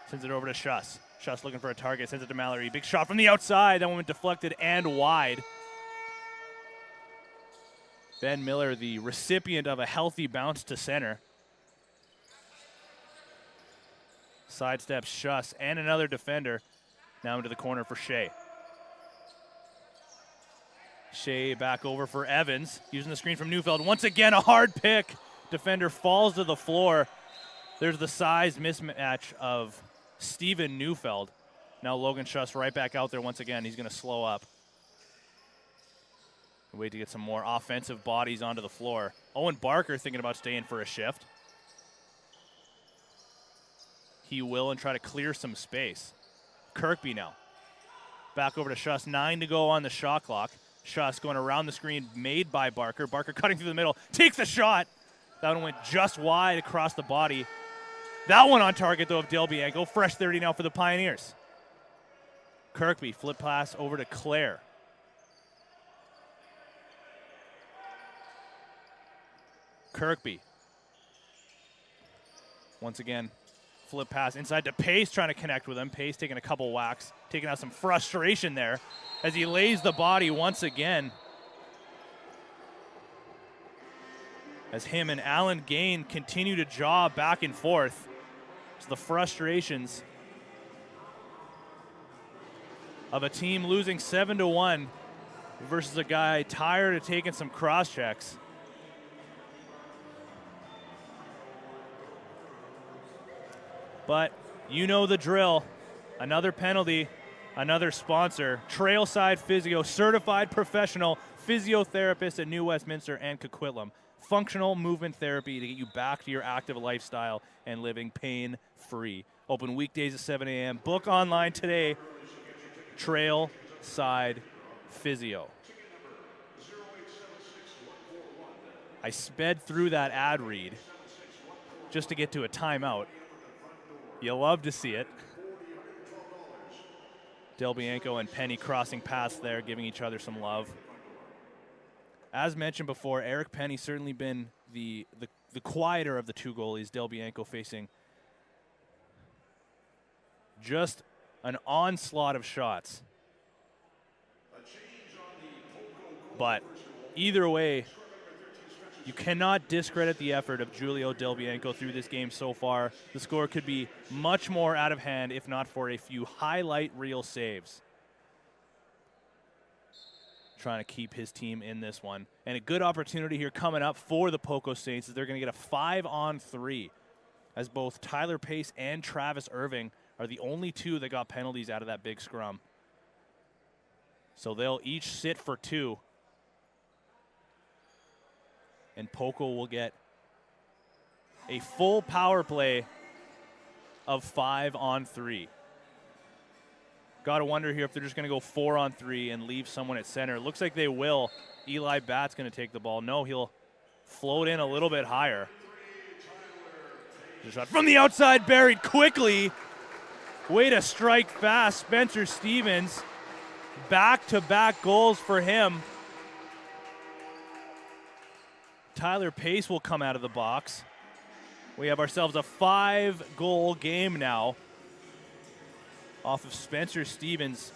Sends it over to Schuss. Schuss looking for a target, sends it to Mallory. Big shot from the outside, that one went deflected and wide. Ben Miller, the recipient of a healthy bounce to center. Sidesteps Schuss and another defender. Now into the corner for Shea. Shea back over for Evans, using the screen from Neufeld. Once again, a hard pick. Defender falls to the floor. There's the size mismatch of Steven Neufeld. Now Logan Schuss right back out there once again. He's going to slow up. Wait to get some more offensive bodies onto the floor. Owen Barker thinking about staying for a shift. He will, and try to clear some space. Kirkby now. Back over to Schuss. 9 to go on the shot clock. Schuss going around the screen made by Barker. Barker cutting through the middle. Takes the shot. That one went just wide across the body. That one on target, though, of Del Bianco. Fresh 30 now for the Pioneers. Kirkby, flip pass over to Claire. Kirkby. Once again, flip pass inside to Pace, trying to connect with him. Pace taking a couple whacks, taking out some frustration there as he lays the body once again. As him and Alan Gain continue to jaw back and forth. It's the frustrations of a team losing 7-1 versus a guy tired of taking some cross checks. But you know the drill. Another penalty, another sponsor. Trailside Physio, certified professional physiotherapist at New Westminster and Coquitlam. Functional movement therapy to get you back to your active lifestyle and living pain-free. Open weekdays at 7 a.m. Book online today. Trailside Physio. I sped through that ad read just to get to a timeout. You love to see it. Del Bianco and Penny crossing paths there, giving each other some love. As mentioned before, Eric Penny certainly been the quieter of the two goalies. Del Bianco facing just an onslaught of shots. But either way, you cannot discredit the effort of Julio Del Bianco through this game so far. The score could be much more out of hand if not for a few highlight reel saves. Trying to keep his team in this one. And a good opportunity here coming up for the Poco Saints is they're going to get a 5-on-3 as both Tyler Pace and Travis Irving are the only two that got penalties out of that big scrum. So they'll each sit for 2. And Poco will get a full power play of 5-on-3. Got to wonder here if they're just going to go 4-on-3 and leave someone at center. Looks like they will. Eli Batt's going to take the ball. No, he'll float in a little bit higher. Shot from the outside, buried quickly. Way to strike fast, Spencer Stevens. Back-to-back goals for him. Tyler Pace will come out of the box. We have ourselves a 5-goal game now off of Spencer Stevens'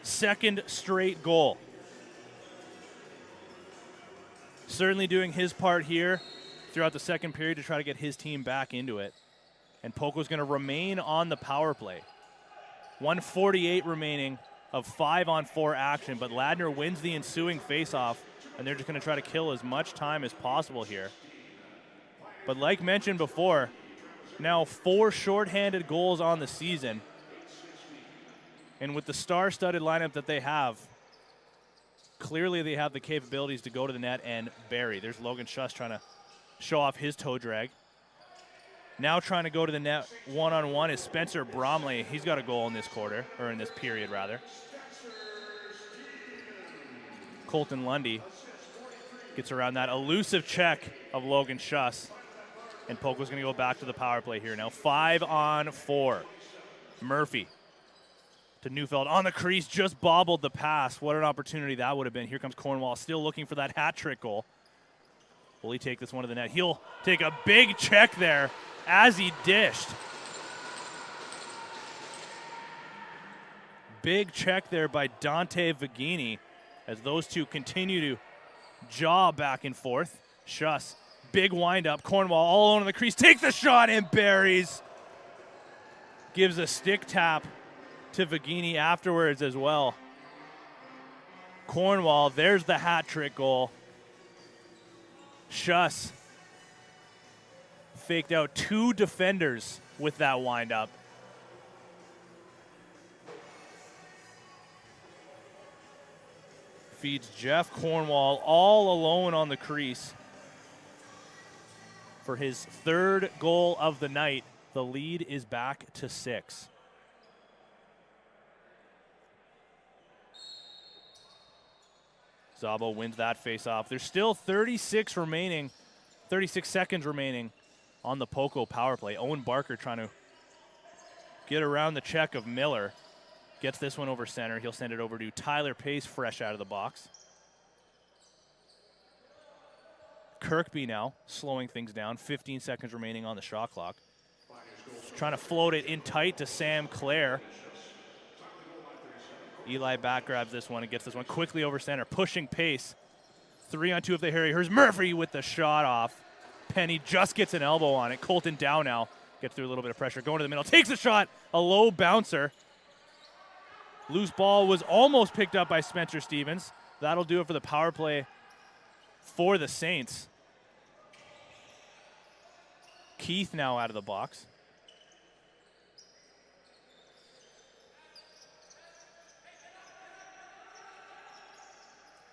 second straight goal. Certainly doing his part here throughout the second period to try to get his team back into it. And Poco's going to remain on the power play. 1:48 remaining of 5-on-4 action, but Ladner wins the ensuing faceoff. And they're just going to try to kill as much time as possible here. But like mentioned before, now 4 shorthanded goals on the season. And with the star-studded lineup that they have, clearly they have the capabilities to go to the net and bury. There's Logan Schuss trying to show off his toe drag. Now trying to go to the net one-on-one is Spencer Bromley. He's got a goal in this quarter, or in this period rather. Colton Lundy gets around that elusive check of Logan Schuss. And Poco's going to go back to the power play here now. 5-on-4. Murphy to Neufeld on the crease, just bobbled the pass. What an opportunity that would have been. Here comes Cornwall, still looking for that hat trick goal. Will he take this one to the net? He'll take a big check there as he dished. Big check there by Dante Vagini as those two continue to Jaw back and forth. Schuss, big windup. Cornwall all alone in the crease. Takes the shot and buries. Gives a stick tap to Vagini afterwards as well. Cornwall, there's the hat trick goal. Schuss faked out 2 defenders with that windup. Feeds Jeff Cornwall all alone on the crease for his 3rd goal of the night. The lead is back to 6. Szabo wins that face-off. There's still 36 seconds remaining on the Poco power play. Owen Barker trying to get around the check of Miller. Gets this one over center. He'll send it over to Tyler Pace, fresh out of the box. Kirkby now slowing things down. 15 seconds remaining on the shot clock. Trying to float it in tight to Sam Clare. Eli back grabs this one and gets this one quickly over center. Pushing Pace. 3-on-2 if they hurry. Here's Murphy with the shot off. Penny just gets an elbow on it. Colton Dow now gets through a little bit of pressure. Going to the middle. Takes a shot. A low bouncer. Loose ball was almost picked up by Spencer Stevens. That'll do it for the power play for the Saints. Keith now out of the box.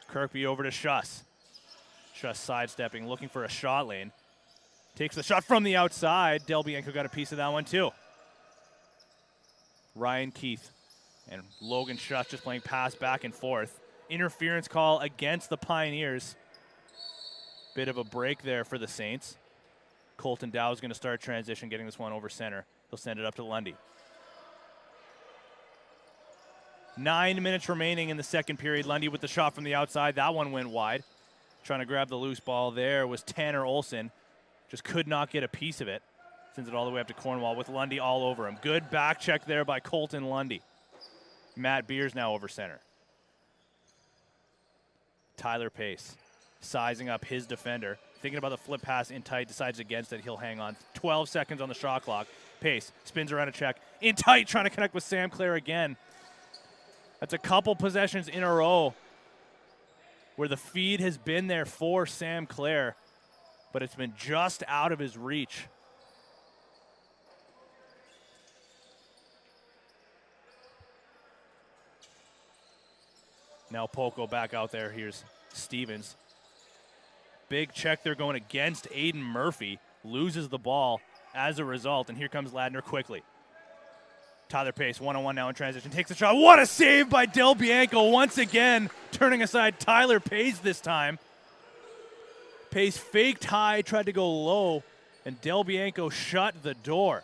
Kirkby over to Schuss. Schuss sidestepping, looking for a shot lane. Takes the shot from the outside. Del Bianco got a piece of that one too. Ryan Keith and Logan Schuss just playing pass back and forth. Interference call against the Pioneers. Bit of a break there for the Saints. Colton Dow is going to start transition, getting this one over center. He'll send it up to Lundy. 9 minutes remaining in the second period. Lundy with the shot from the outside. That one went wide. Trying to grab the loose ball there was Tanner Olson. Just could not get a piece of it. Sends it all the way up to Cornwall with Lundy all over him. Good back check there by Colton Lundy. Matt Beers now over center. Tyler Pace sizing up his defender. Thinking about the flip pass in tight, decides against it. He'll hang on. 12 seconds on the shot clock. Pace spins around a check. In tight, trying to connect with Sam Clare again. That's a couple possessions in a row where the feed has been there for Sam Clare, but it's been just out of his reach. Now Poco back out there. Here's Stevens. Big check there going against Aiden Murphy. Loses the ball as a result, and here comes Ladner quickly. Tyler Pace, one-on-one now in transition, takes a shot. What a save by Del Bianco once again, turning aside Tyler Pace this time. Pace faked high, tried to go low, and Del Bianco shut the door.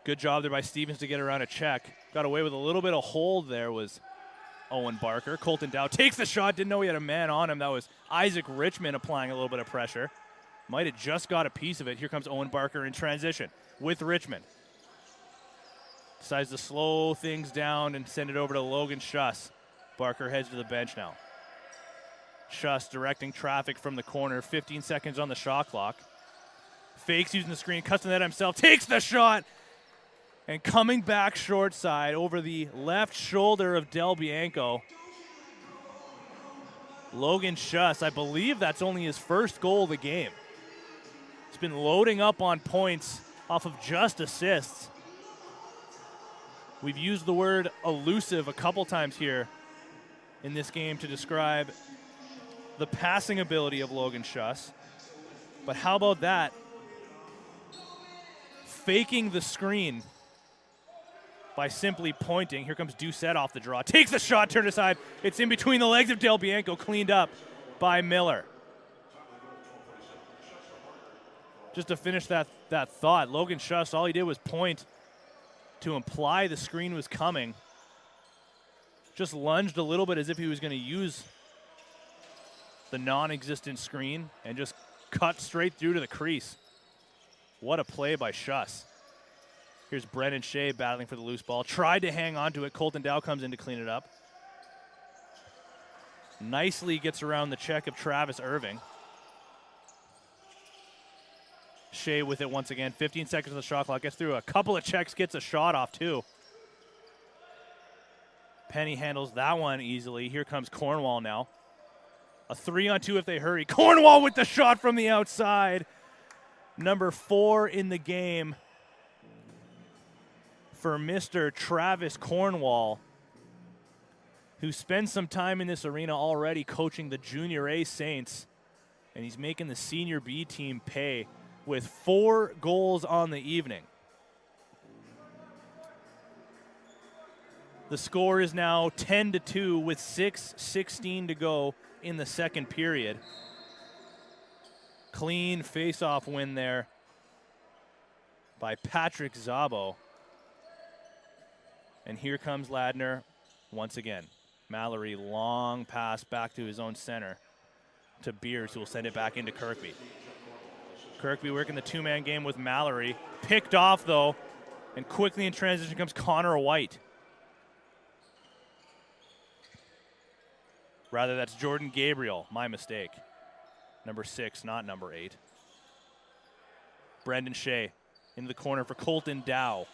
Good job there by Stevens to get around a check. Got away with a little bit of hold there was Owen Barker. Colton Dow takes the shot, didn't know he had a man on him. That was Isaac Richmond applying a little bit of pressure. Might have just got a piece of it. Here comes Owen Barker in transition with Richmond. Decides to slow things down and send it over to Logan Schuss. Barker heads to the bench now. Schuss directing traffic from the corner. 15 seconds on the shot clock. Fakes using the screen, cuts to the net himself, takes the shot, and coming back short side over the left shoulder of Del Bianco. Logan Schuss, I believe that's only his first goal of the game. He's been loading up on points off of just assists. We've used the word elusive a couple times here in this game to describe the passing ability of Logan Schuss. But how about that? Faking the screen by simply pointing. Here comes Doucette off the draw. Takes the shot, turned aside. It's in between the legs of Del Bianco, cleaned up by Miller. Just to finish that thought, Logan Schuss, all he did was point to imply the screen was coming. Just lunged a little bit as if he was going to use the non-existent screen and just cut straight through to the crease. What a play by Schuss. Here's Brennan Shea battling for the loose ball. Tried to hang on to it. Colton Dow comes in to clean it up. Nicely gets around the check of Travis Irving. Shea with it once again. 15 seconds of the shot clock. Gets through a couple of checks. Gets a shot off too. Penny handles that one easily. Here comes Cornwall now. A 3-on-2 if they hurry. Cornwall with the shot from the outside. Number 4 in the game for Mr. Travis Cornwall, who spends some time in this arena already coaching the Junior A Saints, and he's making the Senior B team pay with 4 goals on the evening. The score is now 10-2 with 6:16 to go in the second period. Clean face-off win there by Patrick Szabo. And here comes Ladner once again. Mallory, long pass back to his own center to Beers, who will send it back into Kirkby. Kirkby working the two-man game with Mallory. Picked off, though, and quickly in transition comes Connor White. Rather, that's Jordan Gabriel. My mistake. Number 6, not number 8. Brendan Shea into the corner for Colton Dow.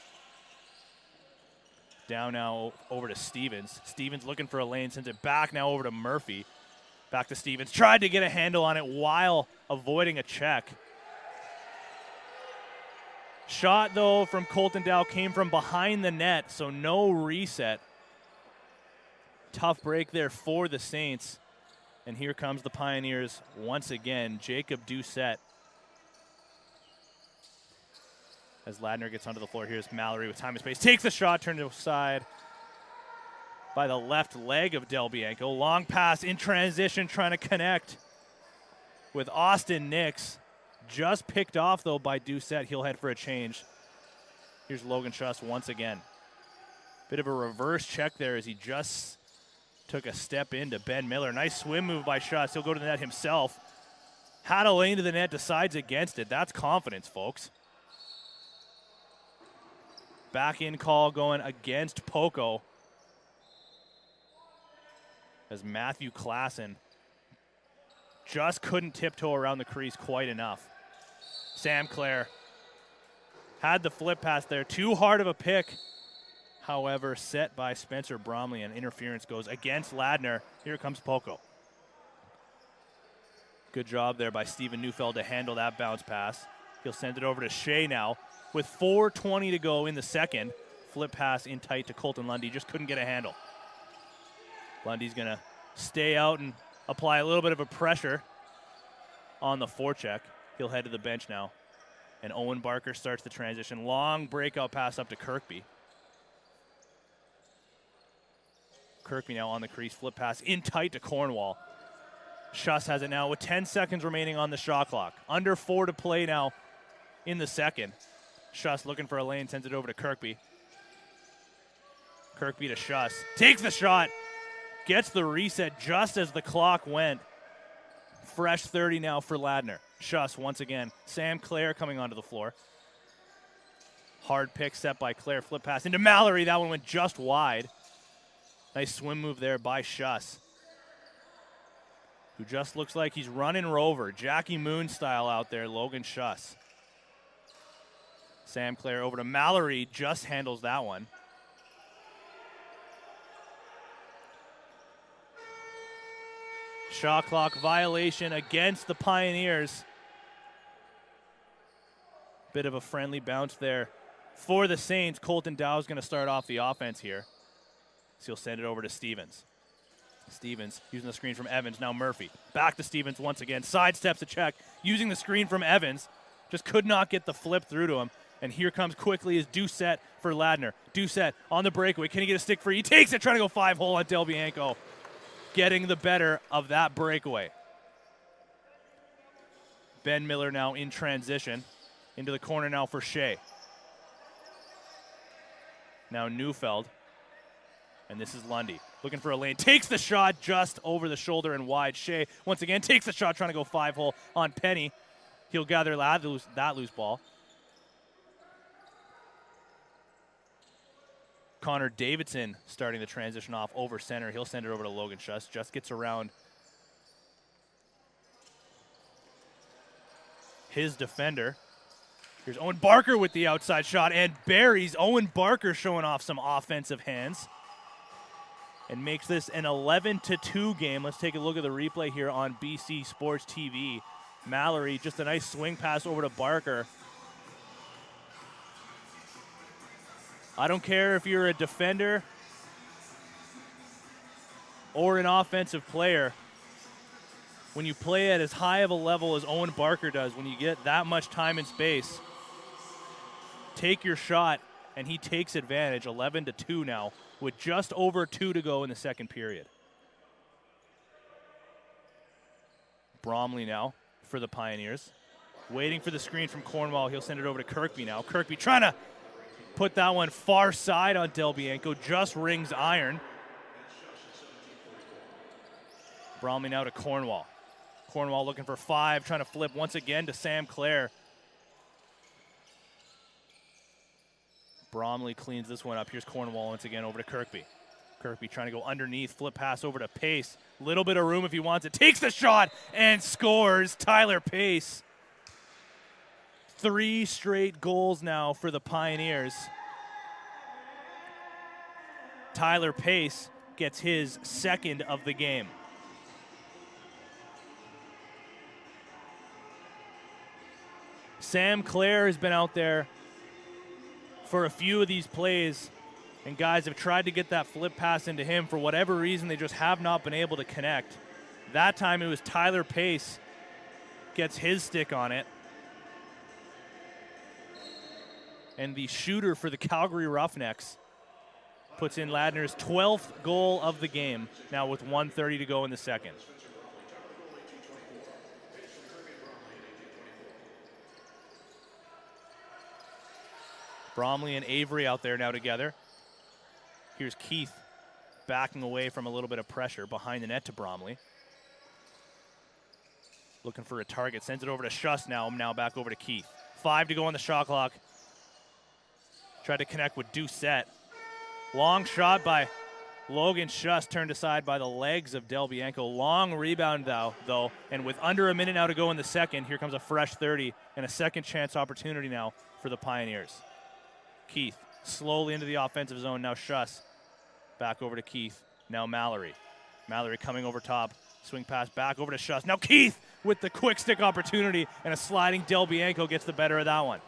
Dow now over to Stevens. Stevens looking for a lane, sends it back now over to Murphy. Back to Stevens. Tried to get a handle on it while avoiding a check. Shot, though, from Colton Dow came from behind the net, so no reset. Tough break there for the Saints. And here comes the Pioneers once again. Jacob Doucette. As Ladner gets onto the floor, here's Mallory with time and space. Takes the shot, turned to the side by the left leg of Del Bianco. Long pass in transition, trying to connect with Austin Nix. Just picked off, though, by Doucette. He'll head for a change. Here's Logan Schuss once again. Bit of a reverse check there as he just took a step into Ben Miller. Nice swim move by Schuss. He'll go to the net himself. Had a lane to the net, decides against it. That's confidence, folks. Back in call going against Poco. As Matthew Klassen just couldn't tiptoe around the crease quite enough. Sam Clare had the flip pass there. Too hard of a pick. However, set by Spencer Bromley, and interference goes against Ladner. Here comes Poco. Good job there by Steven Neufeld to handle that bounce pass. He'll send it over to Shea now with 4:20 to go in the second. Flip pass in tight to Colton Lundy. Just couldn't get a handle. Lundy's going to stay out and apply a little bit of a pressure on the forecheck. He'll head to the bench now. And Owen Barker starts the transition. Long breakout pass up to Kirkby. Kirkby now on the crease. Flip pass in tight to Cornwall. Schuss has it now with 10 seconds remaining on the shot clock. Under 4 to play now in the second. Schuss looking for a lane, sends it over to Kirkby. Kirkby to Schuss. Takes the shot. Gets the reset just as the clock went. Fresh 30 now for Ladner. Schuss once again. Sam Clare coming onto the floor. Hard pick set by Clare. Flip pass into Mallory. That one went just wide. Nice swim move there by Schuss, who just looks like he's running Rover. Jackie Moon style out there, Logan Schuss. Sam Clare over to Mallory, just handles that one. Shot clock violation against the Pioneers. Bit of a friendly bounce there for the Saints. Colton Dow's going to start off the offense here. So he'll send it over to Stevens. Stevens using the screen from Evans. Now Murphy. Back to Stevens once again. Sidesteps a check. Using the screen from Evans. Just could not get the flip through to him. And here comes quickly is Doucette for Ladner. Doucette on the breakaway. Can he get a stick free? He takes it, trying to go 5-hole on Del Bianco. Getting the better of that breakaway. Ben Miller now in transition. Into the corner now for Shea. Now Neufeld. And this is Lundy. Looking for a lane. Takes the shot just over the shoulder and wide. Shea once again takes the shot, trying to go 5-hole on Penny. He'll gather that loose ball. Connor Davidson starting the transition off over center. He'll send it over to Logan Schuss. Just gets around his defender. Here's Owen Barker with the outside shot and buries. Owen Barker showing off some offensive hands and makes this an 11-2 game. Let's take a look at the replay here on BC Sports TV. Mallory, just a nice swing pass over to Barker. I don't care if you're a defender or an offensive player. When you play at as high of a level as Owen Barker does, when you get that much time and space, take your shot, and he takes advantage. 11-2 now, with just over 2 to go in the second period. Bromley now for the Pioneers. Waiting for the screen from Cornwall. He'll send it over to Kirkby now. Kirkby trying to put that one far side on Del Bianco. Just rings iron. Bromley now to Cornwall. Cornwall looking for 5, trying to flip once again to Sam Clare. Bromley cleans this one up. Here's Cornwall once again over to Kirkby. Kirkby trying to go underneath, flip pass over to Pace. Little bit of room if he wants it. Takes the shot and scores. Tyler Pace. 3 straight goals now for the Pioneers. Tyler Pace gets his second of the game. Sam Clare has been out there for a few of these plays, and guys have tried to get that flip pass into him. For whatever reason, they just have not been able to connect. That time it was Tyler Pace gets his stick on it. And the shooter for the Calgary Roughnecks puts in Ladner's 12th goal of the game, now with 1:30 to go in the second. Bromley and Avery out there now together. Here's Keith backing away from a little bit of pressure behind the net to Bromley. Looking for a target, sends it over to Schuss now back over to Keith. 5 to go on the shot clock. Tried to connect with Doucette. Long shot by Logan Schuss, turned aside by the legs of Del Bianco. Long rebound though, and with under a minute now to go in the second, here comes a fresh 30 and a second chance opportunity now for the Pioneers. Keith slowly into the offensive zone. Now Schuss back over to Keith. Now Mallory. Mallory coming over top. Swing pass back over to Schuss. Now Keith with the quick stick opportunity, and a sliding Del Bianco gets the better of that one.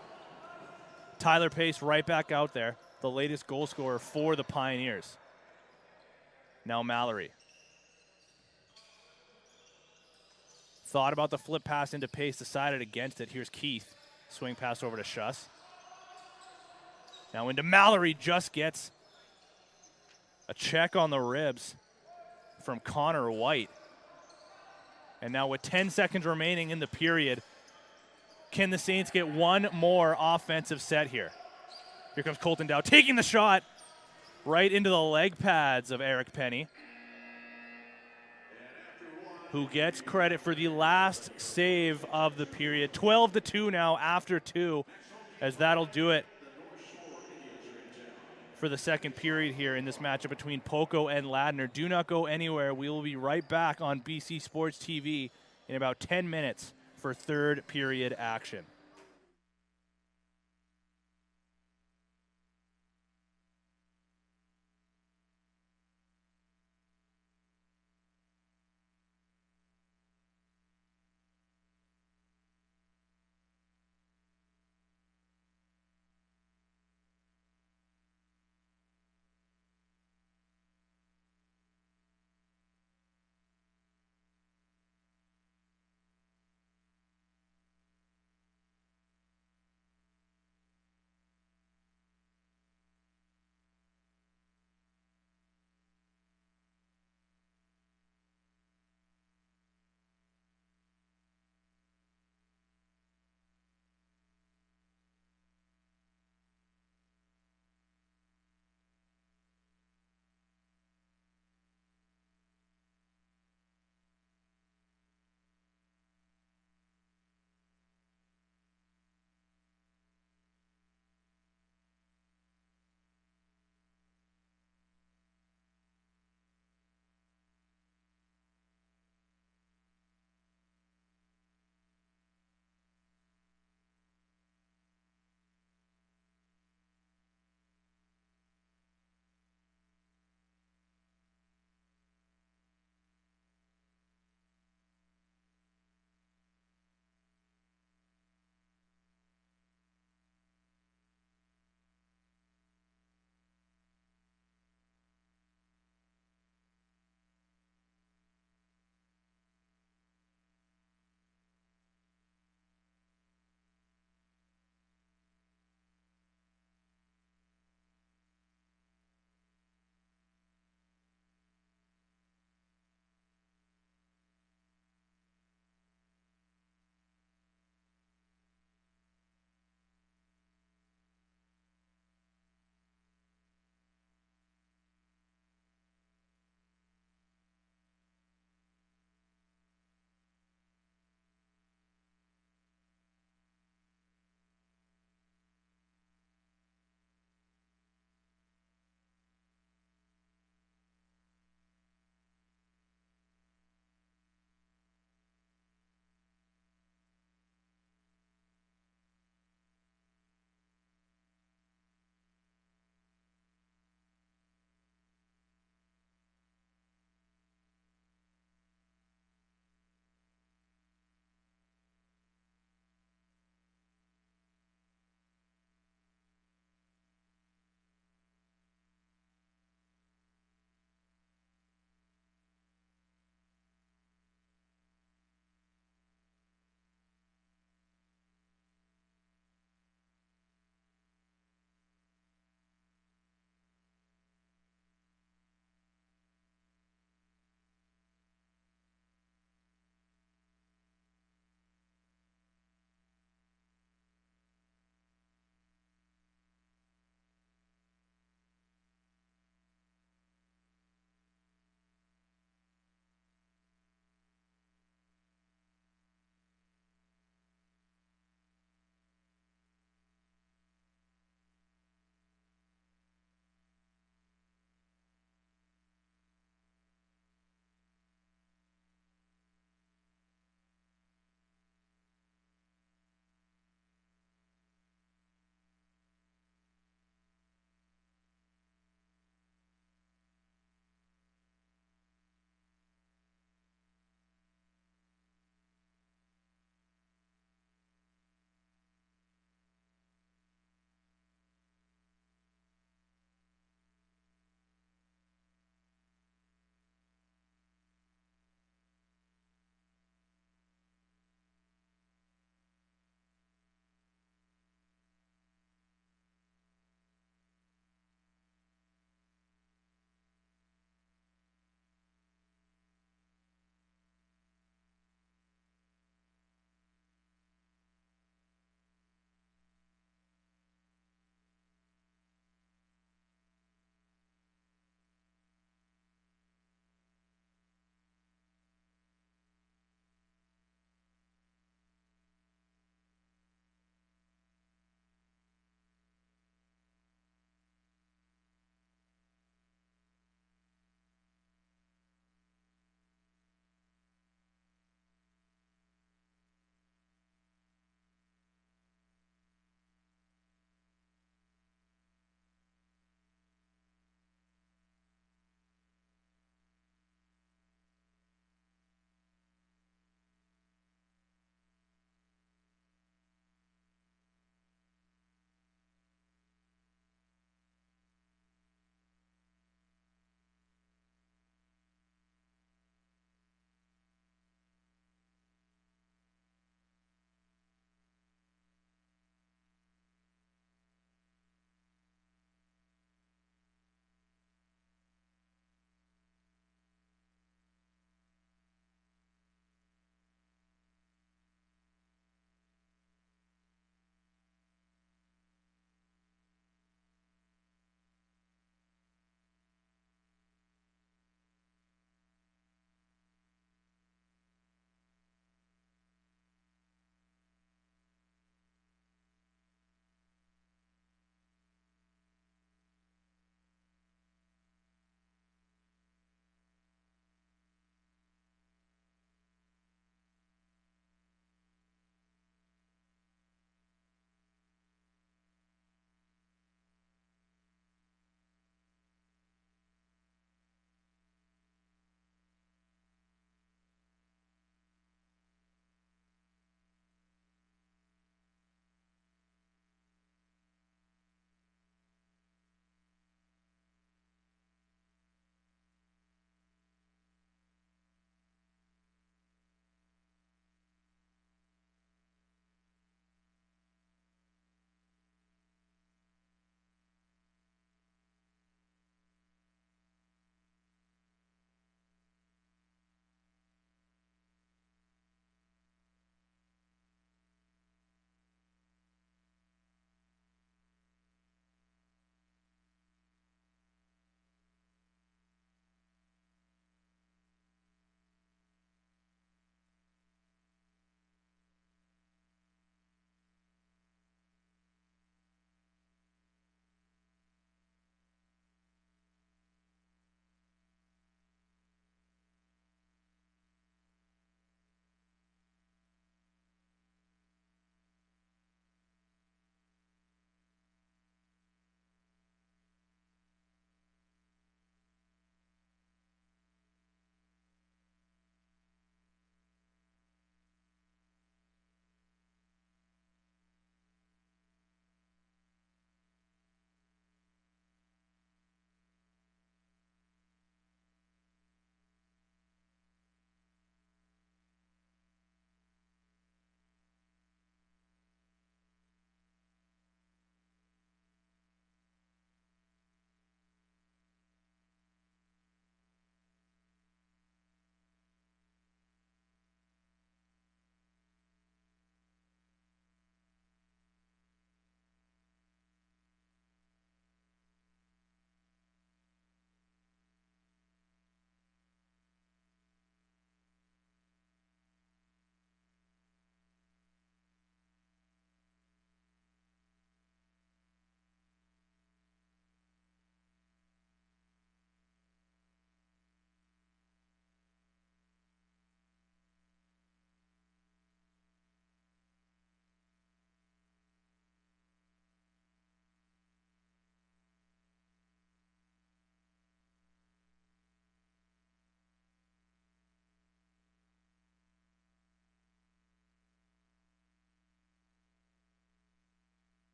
Tyler Pace right back out there, the latest goal scorer for the Pioneers. Now Mallory. Thought about the flip pass into Pace, decided against it. Here's Keith. Swing pass over to Schuss. Now into Mallory, just gets a check on the ribs from Connor White. And now with 10 seconds remaining in the period, can the Saints get one more offensive set here? Here comes Colton Dow taking the shot right into the leg pads of Eric Penny, who gets credit for the last save of the period. 12-2 now after 2, as that'll do it for the second period here in this matchup between Poco and Ladner. Do not go anywhere. We will be right back on BC Sports TV in about 10 minutes for third period action.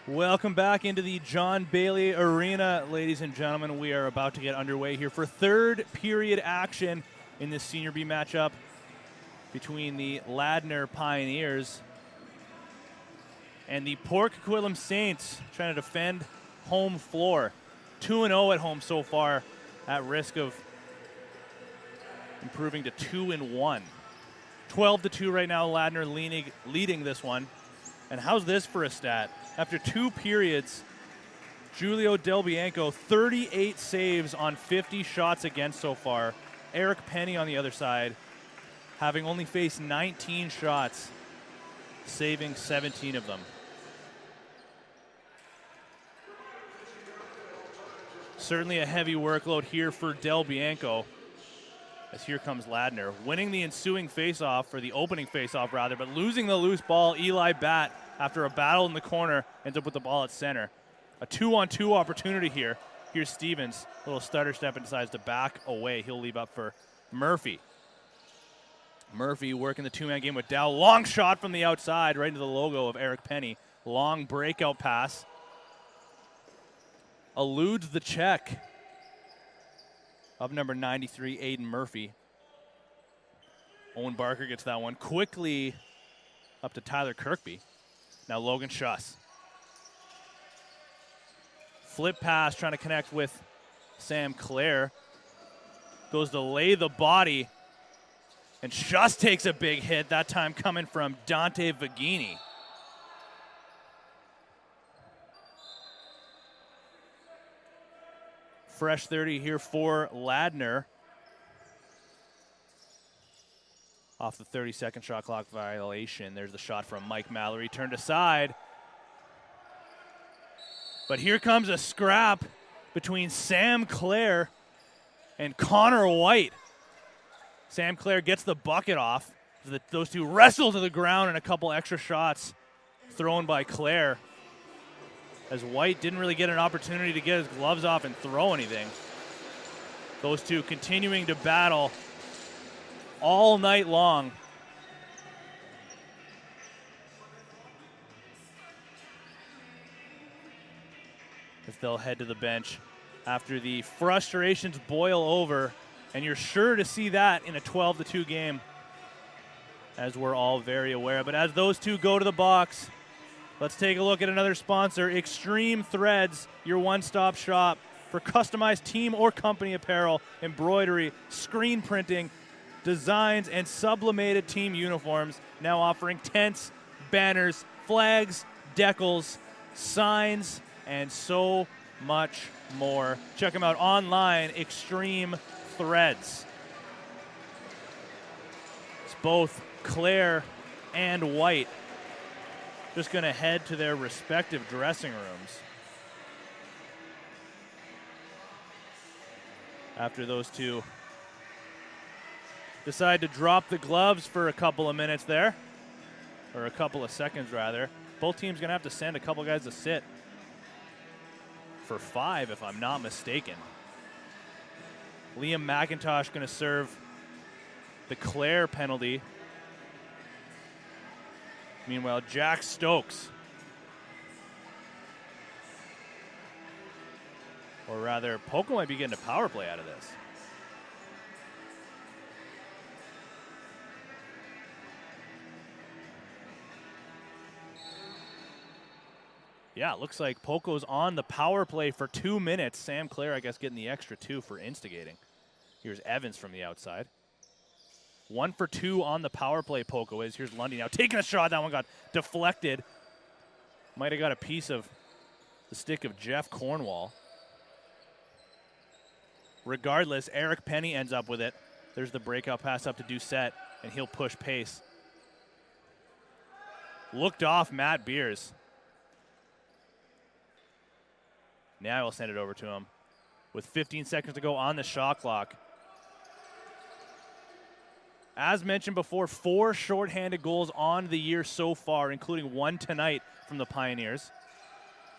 Welcome back into the John Bailey Arena, ladies and gentlemen. We are about to get underway here for third period action in this Senior B matchup between the Ladner Pioneers and the Port Coquitlam Saints, trying to defend home floor. 2-0 at home so far, at risk of improving to 2-1. 12-2 right now, Ladner leading this one. And how's this for a stat? After 2 periods, Julio Del Bianco, 38 saves on 50 shots against so far. Eric Penny on the other side, having only faced 19 shots, saving 17 of them. Certainly a heavy workload here for Del Bianco, as here comes Ladner, winning the ensuing faceoff, or the opening faceoff rather, but losing the loose ball. Eli Batt, after a battle in the corner, ends up with the ball at center. A 2-on-2 opportunity here. Here's Stevens, little stutter step, and decides to back away. He'll leave up for Murphy. Murphy working the two-man game with Dow. Long shot from the outside, right into the logo of Eric Penny. Long breakout pass. Eludes the check of number 93, Aiden Murphy. Owen Barker gets that one quickly up to Tyler Kirkby. Now Logan Schuss. Flip pass, trying to connect with Sam Clare. Goes to lay the body, and Schuss takes a big hit, that time coming from Dante Vagini. Fresh 30 here for Ladner. Off the 30-second shot clock violation. There's the shot from Mike Mallory, turned aside. But here comes a scrap between Sam Clare and Connor White. Sam Clare gets the bucket off. Those two wrestle to the ground, and a couple extra shots thrown by Clare, as White didn't really get an opportunity to get his gloves off and throw anything. Those two continuing to battle all night long. As they'll head to the bench after the frustrations boil over, and you're sure to see that in a 12-2 game, as we're all very aware. But as those two go to the box, let's take a look at another sponsor, Extreme Threads, your one-stop shop for customized team or company apparel, embroidery, screen printing, designs, and sublimated team uniforms. Now offering tents, banners, flags, decals, signs, and so much more. Check them out online, Extreme Threads. It's both Clare and White just going to head to their respective dressing rooms after those two decide to drop the gloves for a couple of minutes there, or a couple of seconds rather. Both teams going to have to send a couple guys to sit for 5, if I'm not mistaken. Liam McIntosh going to serve the Clare penalty. Meanwhile, Jack Stokes, or rather, Poco might be getting a power play out of this. Yeah, it looks like Poco's on the power play for 2 minutes. Sam Clare, I guess, getting the extra 2 for instigating. Here's Evans from the outside. 1 for 2 on the power play, Poco is. Here's Lundy now taking a shot. That one got deflected. Might have got a piece of the stick of Jeff Cornwall. Regardless, Eric Penny ends up with it. There's the breakout pass up to Doucette, and he'll push pace. Looked off Matt Beers. Now he'll send it over to him with 15 seconds to go on the shot clock. As mentioned before, 4 shorthanded goals on the year so far, including 1 tonight from the Pioneers.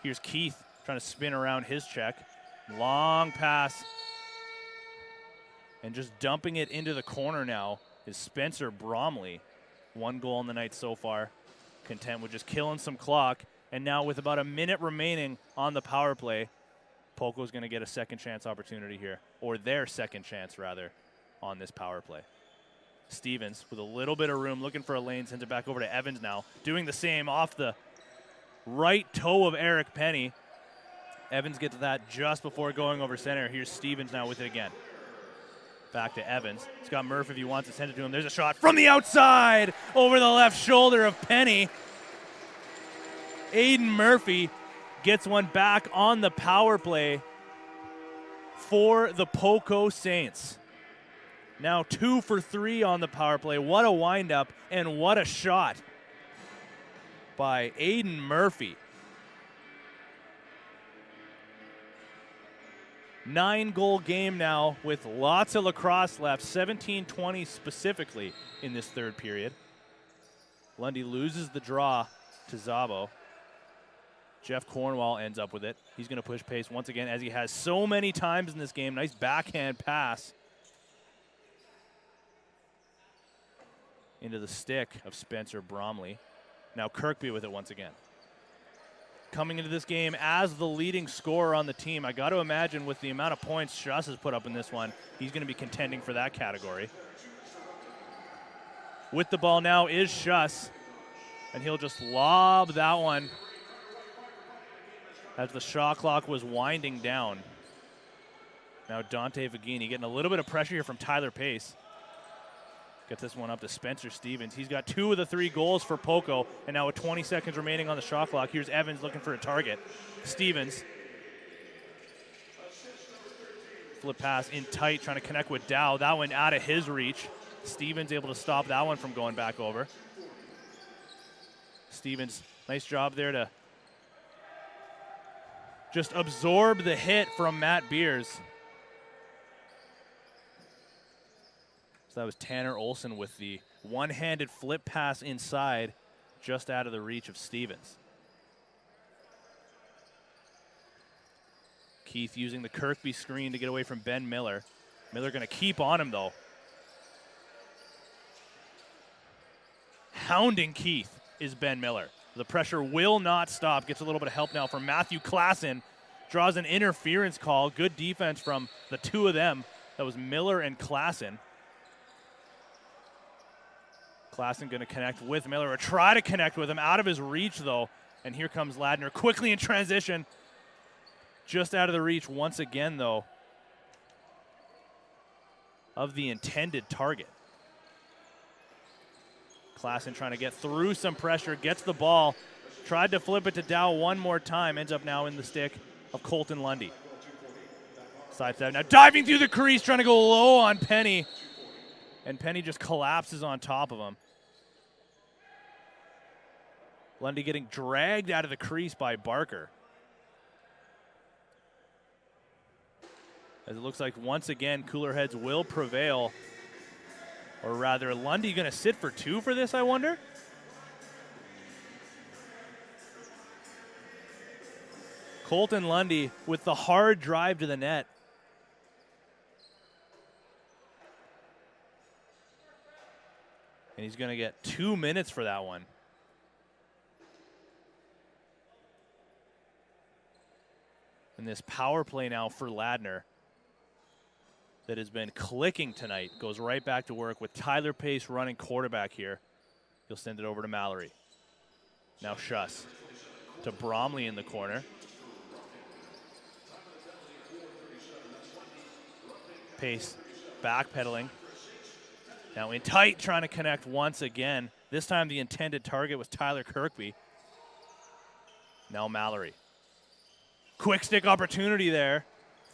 Here's Keith trying to spin around his check. Long pass. And just dumping it into the corner now is Spencer Bromley. 1 goal on the night so far. Content with just killing some clock. And now with about a minute remaining on the power play, Poco's going to get a second chance opportunity here, or their second chance, rather, on this power play. Stevens with a little bit of room, looking for a lane, sends it back over to Evans now. Doing the same off the right toe of Eric Penny. Evans gets that just before going over center. Here's Stevens now with it again. Back to Evans. He's got Murph if he wants to send it to him. There's a shot from the outside over the left shoulder of Penny. Aiden Murphy gets one back on the power play for the Poco Saints. Now 2 for 3 on the power play. What a windup and what a shot by Aiden Murphy. 9-goal game now with lots of lacrosse left, 17-20 specifically in this third period. Lundy loses the draw to Zabo. Jeff Cornwall ends up with it. He's going to push pace once again, as he has so many times in this game. Nice backhand pass into the stick of Spencer Bromley. Now Kirkby with it once again. Coming into this game as the leading scorer on the team, I got to imagine with the amount of points Schuss has put up in this one, he's going to be contending for that category. With the ball now is Schuss, and he'll just lob that one as the shot clock was winding down. Now Dante Vagini getting a little bit of pressure here from Tyler Pace. Gets this one up to Spencer Stevens. He's got 2 of the 3 goals for Poco, and now with 20 seconds remaining on the shot clock, here's Evans looking for a target. Stevens. Flip pass in tight, trying to connect with Dow. That one out of his reach. Stevens able to stop that one from going back over. Stevens, nice job there to just absorb the hit from Matt Beers. So that was Tanner Olson with the one-handed flip pass inside, just out of the reach of Stevens. Keith using the Kirkby screen to get away from Ben Miller. Miller going to keep on him, though. Hounding Keith is Ben Miller. The pressure will not stop. Gets a little bit of help now from Matthew Klassen. Draws an interference call. Good defense from the 2 of them. That was Miller and Klassen. Klassen going to connect with Miller, or try to connect with him. Out of his reach, though. And here comes Ladner quickly in transition. Just out of the reach once again, though, of the intended target. Klassen trying to get through some pressure, gets the ball, tried to flip it to Dow one more time, ends up now in the stick of Colton Lundy. Sidestep now, diving through the crease, trying to go low on Penny, and Penny just collapses on top of him. Lundy getting dragged out of the crease by Barker. As it looks like once again, cooler heads will prevail. Or rather, Lundy going to sit for 2 for this, I wonder? Colton Lundy with the hard drive to the net. And he's going to get 2 minutes for that one. And this power play now for Ladner that has been clicking tonight goes right back to work with Tyler Pace running quarterback here. He'll send it over to Mallory. Now Schuss to Bromley in the corner. Pace backpedaling. Now in tight, trying to connect once again. This time the intended target was Tyler Kirkby. Now Mallory. Quick stick opportunity there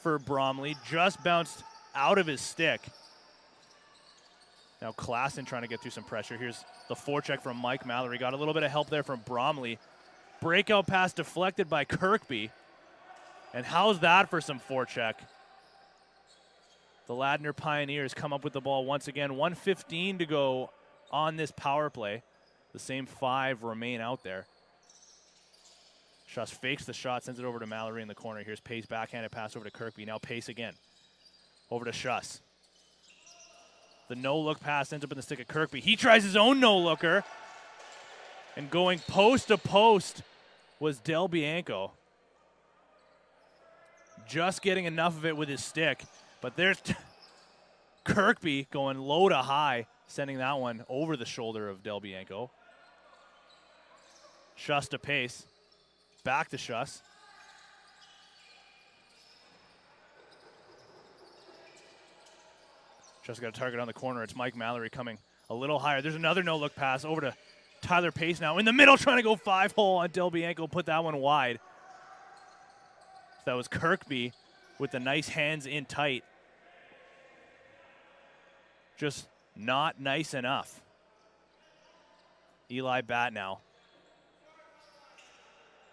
for Bromley. Just bounced out of his stick. Now Klassen trying to get through some pressure. Here's the forecheck from Mike Mallory. Got a little bit of help there from Bromley. Breakout pass deflected by Kirkby. And how's that for some forecheck? The Ladner Pioneers come up with the ball once again. 1:15 to go on this power play. The same 5 remain out there. Schuss fakes the shot, sends it over to Mallory in the corner. Here's Pace, backhanded pass over to Kirkby. Now Pace again. Over to Schuss. The no-look pass ends up in the stick of Kirkby. He tries his own no-looker. And going post to post was Del Bianco. Just getting enough of it with his stick. But there's Kirkby going low to high, sending that one over the shoulder of Del Bianco. Schuss to pace. Back to Schuss. Just got a target on the corner. It's Mike Mallory coming a little higher. There's another no-look pass over to Tyler Pace now. In the middle, trying to go 5-hole on Del Bianco. Put that one wide. So that was Kirkby with the nice hands in tight. Just not nice enough. Eli Batt now.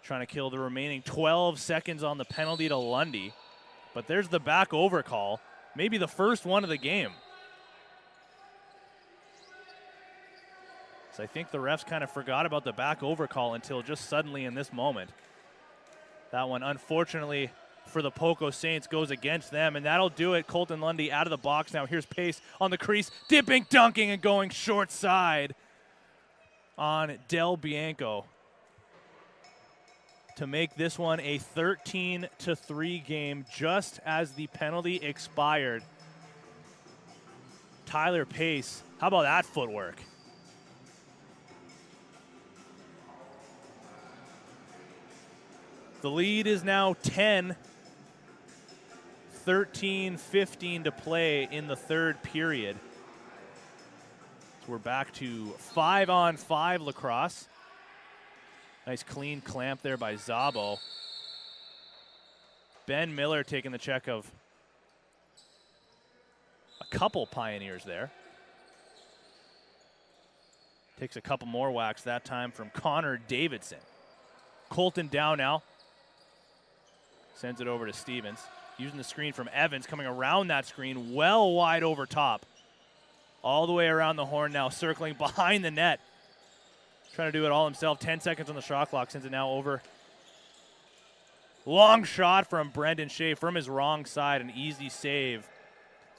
Trying to kill the remaining 12 seconds on the penalty to Lundy. But there's the back over call. Maybe the first one of the game. So I think the refs kind of forgot about the back over call until just suddenly in this moment. That one, unfortunately, for the Poco Saints goes against them, and that'll do it. Colton Lundy out of the box now. Here's Pace on the crease, dipping, dunking, and going short side on Del Bianco to make this one a 13-3 game just as the penalty expired. Tyler Pace, how about that footwork? The lead is now 10, 13-15 to play in the third period. So we're back to 5-on-5 lacrosse. Nice clean clamp there by Zabo. Ben Miller taking the check of a couple Pioneers there. Takes a couple more whacks, that time from Connor Davidson. Colton down now. Sends it over to Stevens. Using the screen from Evans, coming around that screen, well wide over top. All the way around the horn now, circling behind the net. Trying to do it all himself. 10 seconds on the shot clock. Sends it now over. Long shot from Brendan Shea from his wrong side. An easy save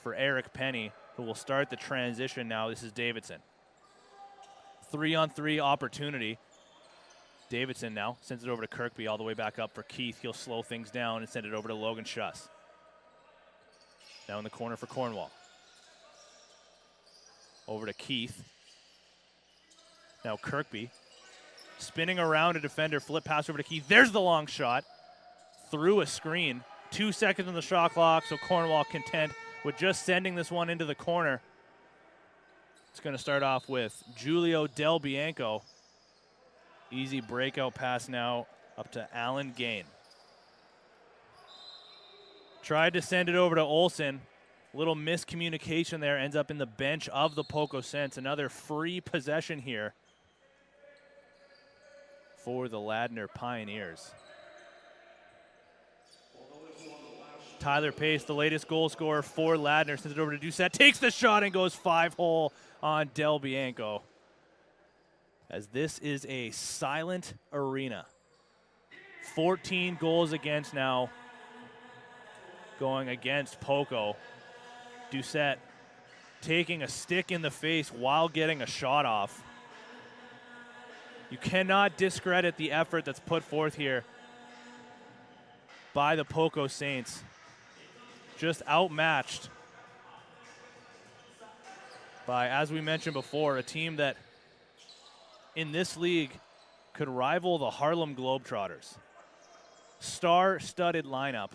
for Eric Penny, who will start the transition now. This is Davidson. 3-on-3 opportunity. Davidson now sends it over to Kirkby, all the way back up for Keith. He'll slow things down and send it over to Logan Schuss. Now in the corner for Cornwall. Over to Keith. Now Kirkby spinning around a defender, flip pass over to Keith. There's the long shot through a screen. 2 seconds on the shot clock, so Cornwall content with just sending this one into the corner. It's going to start off with Julio Del Bianco. Easy breakout pass now up to Alan Gain. Tried to send it over to Olsen. Little miscommunication there, ends up in the bench of the Poco Saints. Another free possession here for the Ladner Pioneers. Tyler Pace, the latest goal scorer for Ladner, sends it over to Doucette. Takes the shot and goes 5-hole on Del Bianco. As this is a silent arena. 14 goals against now going against Poco. Doucette taking a stick in the face while getting a shot off. You cannot discredit the effort that's put forth here by the Poco Saints. Just outmatched by, as we mentioned before, a team that in this league could rival the Harlem Globetrotters. Star-studded lineup.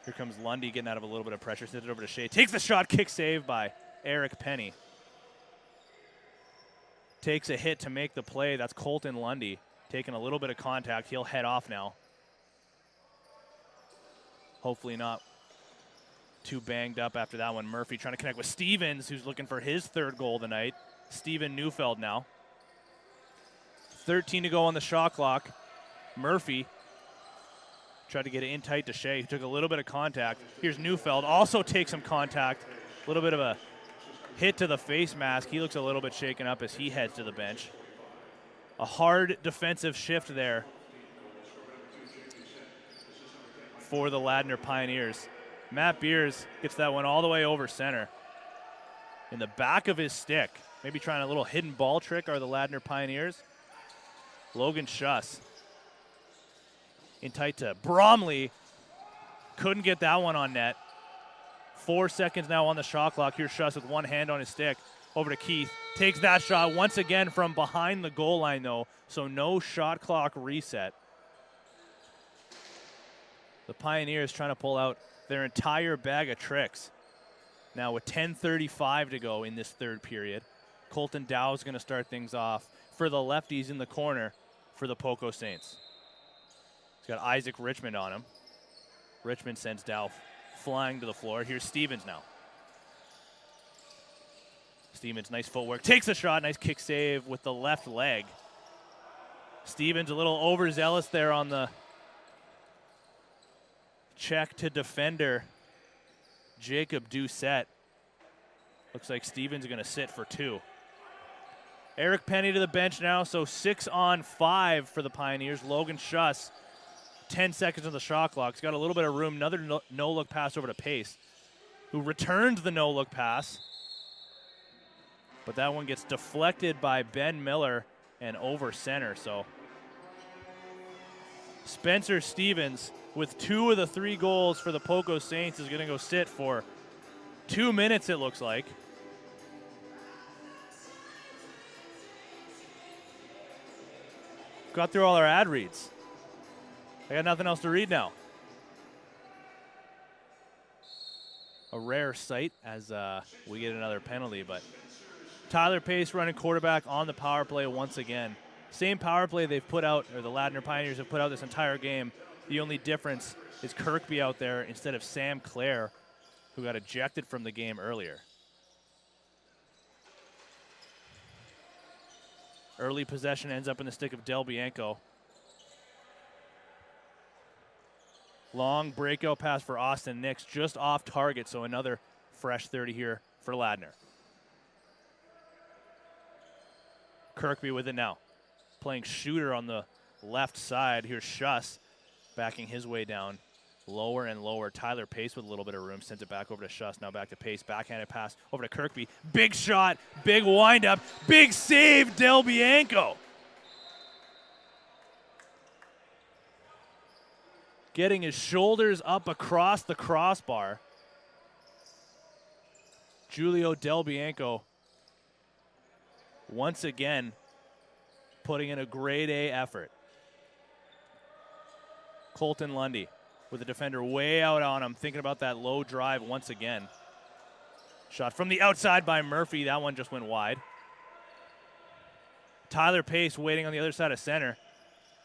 Here comes Lundy getting out of a little bit of pressure. Sends it over to Shea. Takes the shot, kick save by Eric Penny. Takes a hit to make the play. That's Colton Lundy taking a little bit of contact. He'll head off now. Hopefully not too banged up after that one. Murphy trying to connect with Stevens, who's looking for his third goal tonight. Steven Neufeld now. 13 to go on the shot clock. Murphy tried to get it in tight to Shea, who took a little bit of contact. Here's Neufeld, also takes some contact. A little bit of a hit to the face mask. He looks a little bit shaken up as he heads to the bench. A hard defensive shift there for the Ladner Pioneers. Matt Beers gets that one all the way over center. In the back of his stick. Maybe trying a little hidden ball trick are the Ladner Pioneers. Logan Schuss in tight to Bromley. Couldn't get that one on net. 4 seconds now on the shot clock. Here's Schuss with one hand on his stick. Over to Keith. Takes that shot once again from behind the goal line, though, so no shot clock reset. The Pioneers trying to pull out their entire bag of tricks. Now with 10:35 to go in this third period, Colton Dow is going to start things off for the lefties in the corner for the Poco Saints. He's got Isaac Richmond on him. Richmond sends Dow flying to the floor. Here's Stevens now. Stevens, nice footwork. Takes a shot. Nice kick save with the left leg. Stevens a little overzealous there on the check to defender Jacob Doucette. Looks like Stevens is going to sit for 2. Eric Penny to the bench now, so 6 on 5 for the Pioneers. Logan Schuss, 10 seconds on the shot clock. He's got a little bit of room. Another no-look pass over to Pace, who returned the no-look pass. But that one gets deflected by Ben Miller and over center. So Spencer Stevens, with 2 of the 3 goals for the Poco Saints, is going to go sit for 2 minutes, it looks like. Got through all our ad reads. I got nothing else to read now. A rare sight as we get another penalty, but Tyler Pace running quarterback on the power play once again. Same power play they've put out, or the Ladner Pioneers have put out this entire game. The only difference is Kirkby out there instead of Sam Clare, who got ejected from the game earlier. Early possession ends up in the stick of Del Bianco. Long breakout pass for Austin Nix, just off target, so another fresh 30 here for Ladner. Kirkby with it now. Playing shooter on the left side. Here's Schuss backing his way down. Lower and lower. Tyler Pace with a little bit of room. Sends it back over to Schuss. Now back to Pace. Backhanded pass over to Kirkby. Big shot. Big windup. Big save, Del Bianco. Getting his shoulders up across the crossbar. Julio Del Bianco once again putting in a grade A effort. Colton Lundy with the defender way out on him, thinking about that low drive once again. Shot from the outside by Murphy. That one just went wide. Tyler Pace waiting on the other side of center.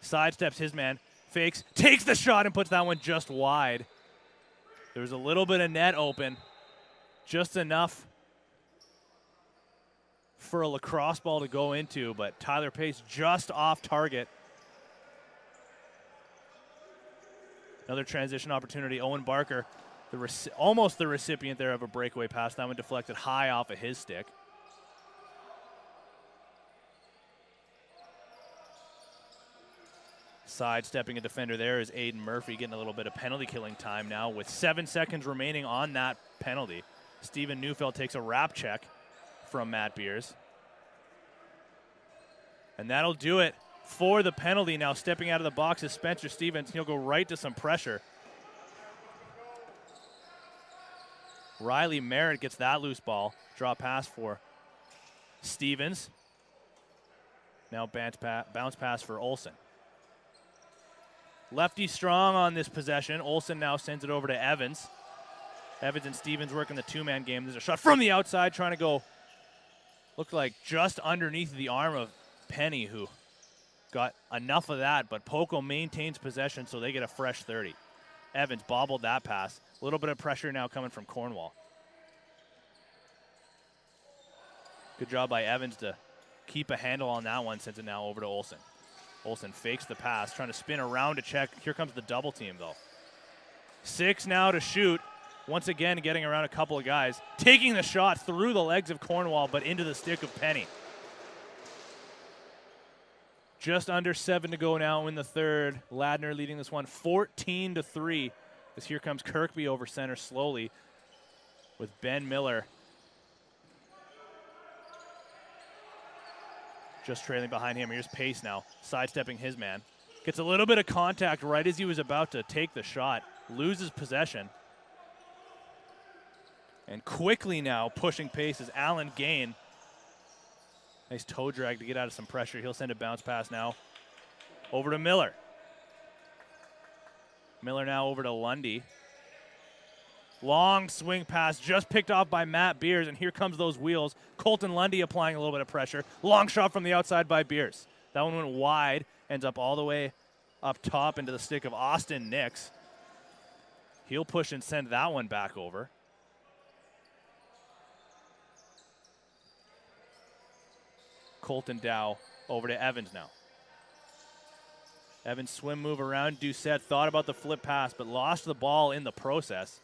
Sidesteps his man. Fakes. Takes the shot and puts that one just wide. There's a little bit of net open. Just enough for a lacrosse ball to go into, but Tyler Pace just off target. Another transition opportunity. Owen Barker, almost the recipient there of a breakaway pass. That one deflected high off of his stick. Sidestepping a defender there is Aiden Murphy, getting a little bit of penalty killing time now with 7 seconds remaining on that penalty. Steven Neufeld takes a wrap check from Matt Beers. And that'll do it for the penalty. Now stepping out of the box is Spencer Stevens. He'll go right to some pressure. Riley Merritt gets that loose ball. Draw pass for Stevens. Now bounce pass for Olsen. Lefty strong on this possession. Olsen now sends it over to Evans. Evans and Stevens working the two-man game. There's a shot from the outside trying to go, looked like just underneath the arm of Penny, who got enough of that, but Poco maintains possession, so they get a fresh 30. Evans bobbled that pass. A little bit of pressure now coming from Cornwall. Good job by Evans to keep a handle on that one, sends it now over to Olsen. Olsen fakes the pass, trying to spin around to check. Here comes the double team, though. 6 now to shoot. Once again, getting around a couple of guys. Taking the shot through the legs of Cornwall, but into the stick of Penny. Just under 7 to go now in the third. Ladner leading this one 14-3. As here comes Kirkby over center slowly with Ben Miller just trailing behind him. Here's Pace now, sidestepping his man. Gets a little bit of contact right as he was about to take the shot. Loses possession. And quickly now pushing Pace is Alan Gain. Nice toe drag to get out of some pressure. He'll send a bounce pass now over to Miller. Miller now over to Lundy. Long swing pass just picked off by Matt Beers, and here comes those wheels. Colton Lundy applying a little bit of pressure. Long shot from the outside by Beers. That one went wide, ends up all the way up top into the stick of Austin Nix. He'll push and send that one back over. Colton Dow over to Evans now. Evans swim move around Doucette, thought about the flip pass, but lost the ball in the process.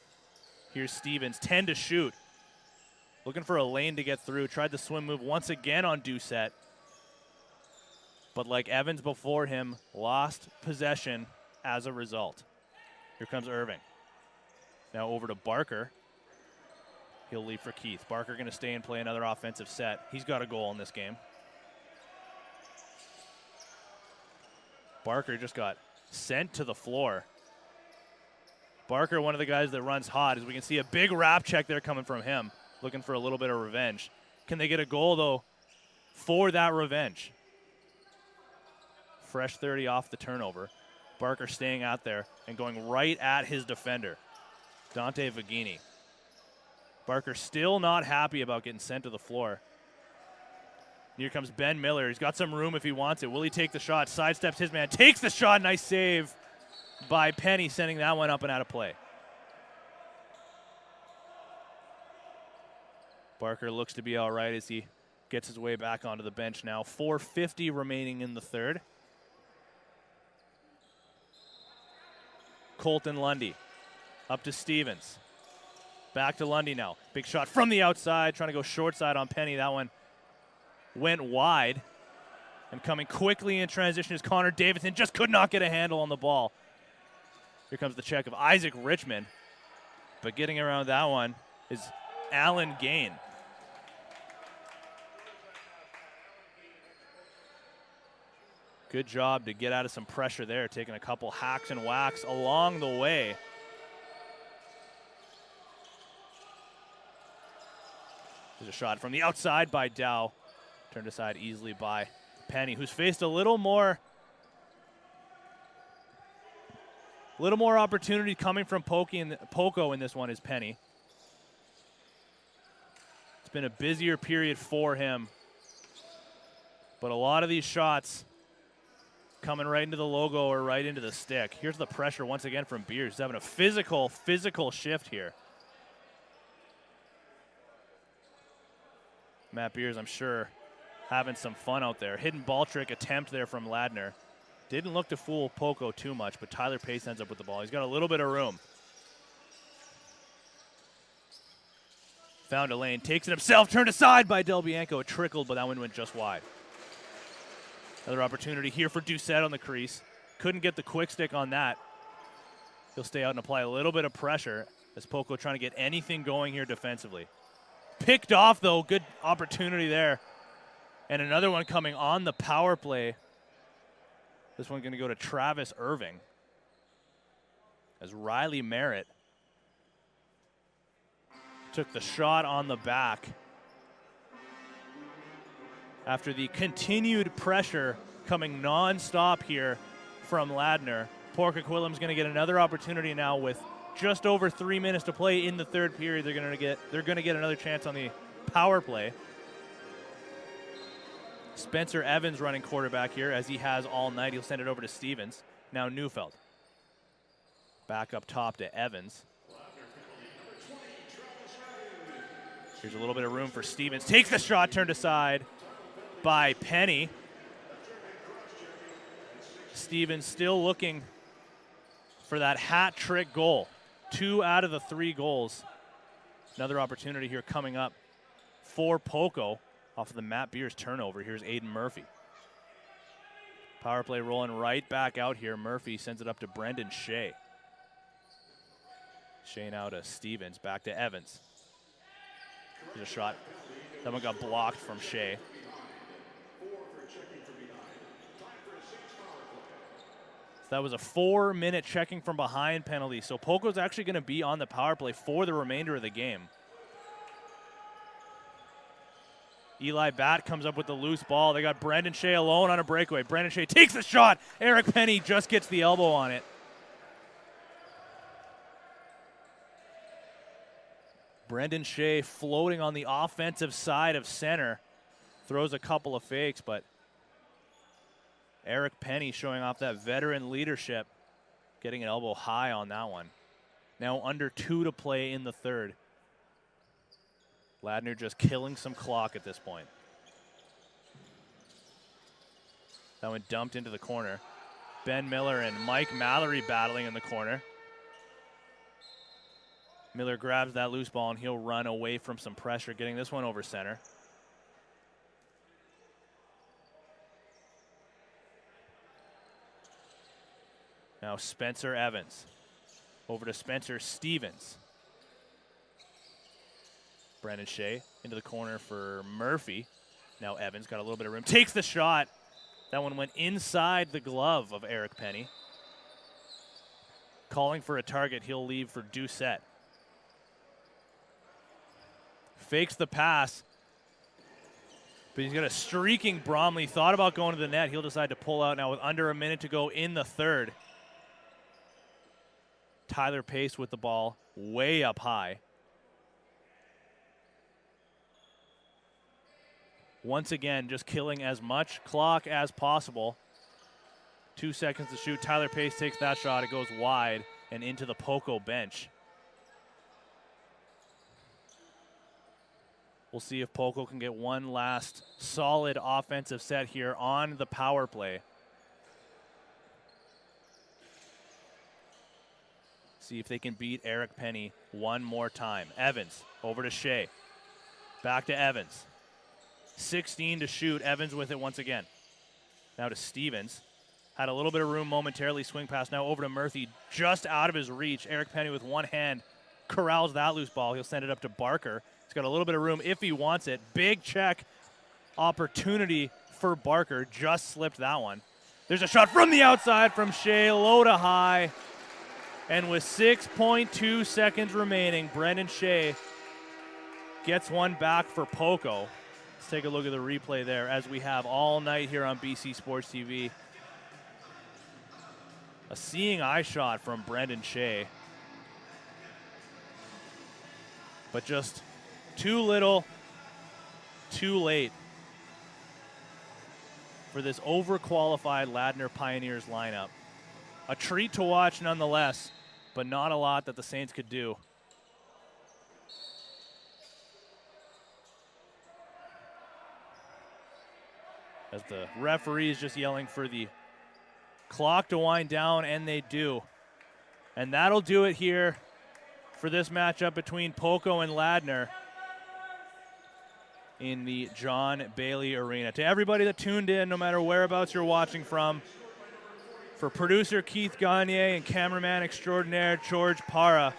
Here's Stevens, 10 to shoot. Looking for a lane to get through. Tried the swim move once again on Doucette. But like Evans before him, lost possession as a result. Here comes Irving. Now over to Barker. He'll leave for Keith. Barker going to stay and play another offensive set. He's got a goal in this game. Barker just got sent to the floor. Barker, one of the guys that runs hot, as we can see a big wrap check there coming from him, looking for a little bit of revenge. Can they get a goal, though, for that revenge? Fresh 30 off the turnover. Barker staying out there and going right at his defender, Dante Vagini. Barker still not happy about getting sent to the floor. Here comes Ben Miller. He's got some room if he wants it. Will he take the shot? Sidesteps his man. Takes the shot. Nice save by Penny, sending that one up and out of play. Barker looks to be all right as he gets his way back onto the bench now. 4:50 remaining in the third. Colton Lundy up to Stevens. Back to Lundy now. Big shot from the outside, trying to go short side on Penny. That one went wide. And coming quickly in transition is Connor Davidson. Just could not get a handle on the ball. Here comes the check of Isaac Richmond. But getting around that one is Alan Gain. Good job to get out of some pressure there, taking a couple hacks and whacks along the way. There's a shot from the outside by Dow. Turned aside easily by Penny, who's faced a little more opportunity coming from Poco in this one is Penny. It's been a busier period for him. But a lot of these shots coming right into the logo or right into the stick. Here's the pressure once again from Beers. He's having a physical shift here. Matt Beers, I'm sure, having some fun out there. Hidden ball trick attempt there from Ladner. Didn't look to fool Poco too much, but Tyler Pace ends up with the ball. He's got a little bit of room. Found a lane, takes it himself, turned aside by Del Bianco. It trickled, but that one went just wide. Another opportunity here for Doucette on the crease. Couldn't get the quick stick on that. He'll stay out and apply a little bit of pressure as Poco trying to get anything going here defensively. Picked off, though. Good opportunity there. And another one coming on the power play. This one going to go to Travis Irving. As Riley Merritt took the shot on the back. After the continued pressure coming non-stop here from Ladner. Pork Aquilum's going to get another opportunity now with just over 3 minutes to play in the third period. They're going to get another chance on the power play. Spencer Evans running quarterback here, as he has all night. He'll send it over to Stevens. Now Neufeld. Back up top to Evans. Here's a little bit of room for Stevens. Takes the shot, turned aside by Penny. Stevens still looking for that hat trick goal. 2 out of the 3 goals. Another opportunity here coming up for Poco off of the Matt Beers turnover. Here's Aiden Murphy. Power play rolling right back out here. Murphy sends it up to Brendan Shea. Shea now to Stevens, back to Evans. There's a shot. That one got blocked from Shea. So that was a 4-minute checking from behind penalty. So Poco's actually going to be on the power play for the remainder of the game. Eli Batt comes up with the loose ball. They got Brendan Shea alone on a breakaway. Brendan Shea takes the shot. Eric Penny just gets the elbow on it. Brendan Shea floating on the offensive side of center. Throws a couple of fakes, but Eric Penny showing off that veteran leadership, getting an elbow high on that one. Now under 2 to play in the third. Ladner just killing some clock at this point. That one dumped into the corner. Ben Miller and Mike Mallory battling in the corner. Miller grabs that loose ball and he'll run away from some pressure, getting this one over center. Now Spencer Evans. Over to Spencer Stevens. Brendan Shea into the corner for Murphy. Now Evans got a little bit of room. Takes the shot. That one went inside the glove of Eric Penny. Calling for a target. He'll leave for Doucette. Fakes the pass. But he's got a streaking Bromley. Thought about going to the net. He'll decide to pull out now with under a minute to go in the third. Tyler Pace with the ball way up high. Once again, just killing as much clock as possible. 2 seconds to shoot. Tyler Pace takes that shot. It goes wide and into the Poco bench. We'll see if Poco can get one last solid offensive set here on the power play. See if they can beat Eric Penny one more time. Evans over to Shea. Back to Evans. 16 to shoot. Evans with it once again. Now to Stevens. Had a little bit of room momentarily. Swing pass now over to Murphy. Just out of his reach. Eric Penny with one hand corrals that loose ball. He'll send it up to Barker. He's got a little bit of room if he wants it. Big check opportunity for Barker. Just slipped that one. There's a shot from the outside from Shea. Low to high. And with 6.2 seconds remaining, Brendan Shea gets one back for Poco. Let's take a look at the replay there as we have all night here on BC Sports TV. A seeing eye shot from Brendan Shea. But just too little, too late for this overqualified Ladner Pioneers lineup. A treat to watch nonetheless, but not a lot that the Saints could do. As the referee is just yelling for the clock to wind down, and they do. And that'll do it here for this matchup between Poco and Ladner in the John Bailey Arena. To everybody that tuned in, no matter whereabouts you're watching from, for producer Keith Gagne and cameraman extraordinaire George Para,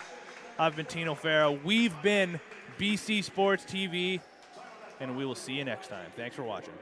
I've been Tino Farah. We've been BC Sports TV, and we will see you next time. Thanks for watching.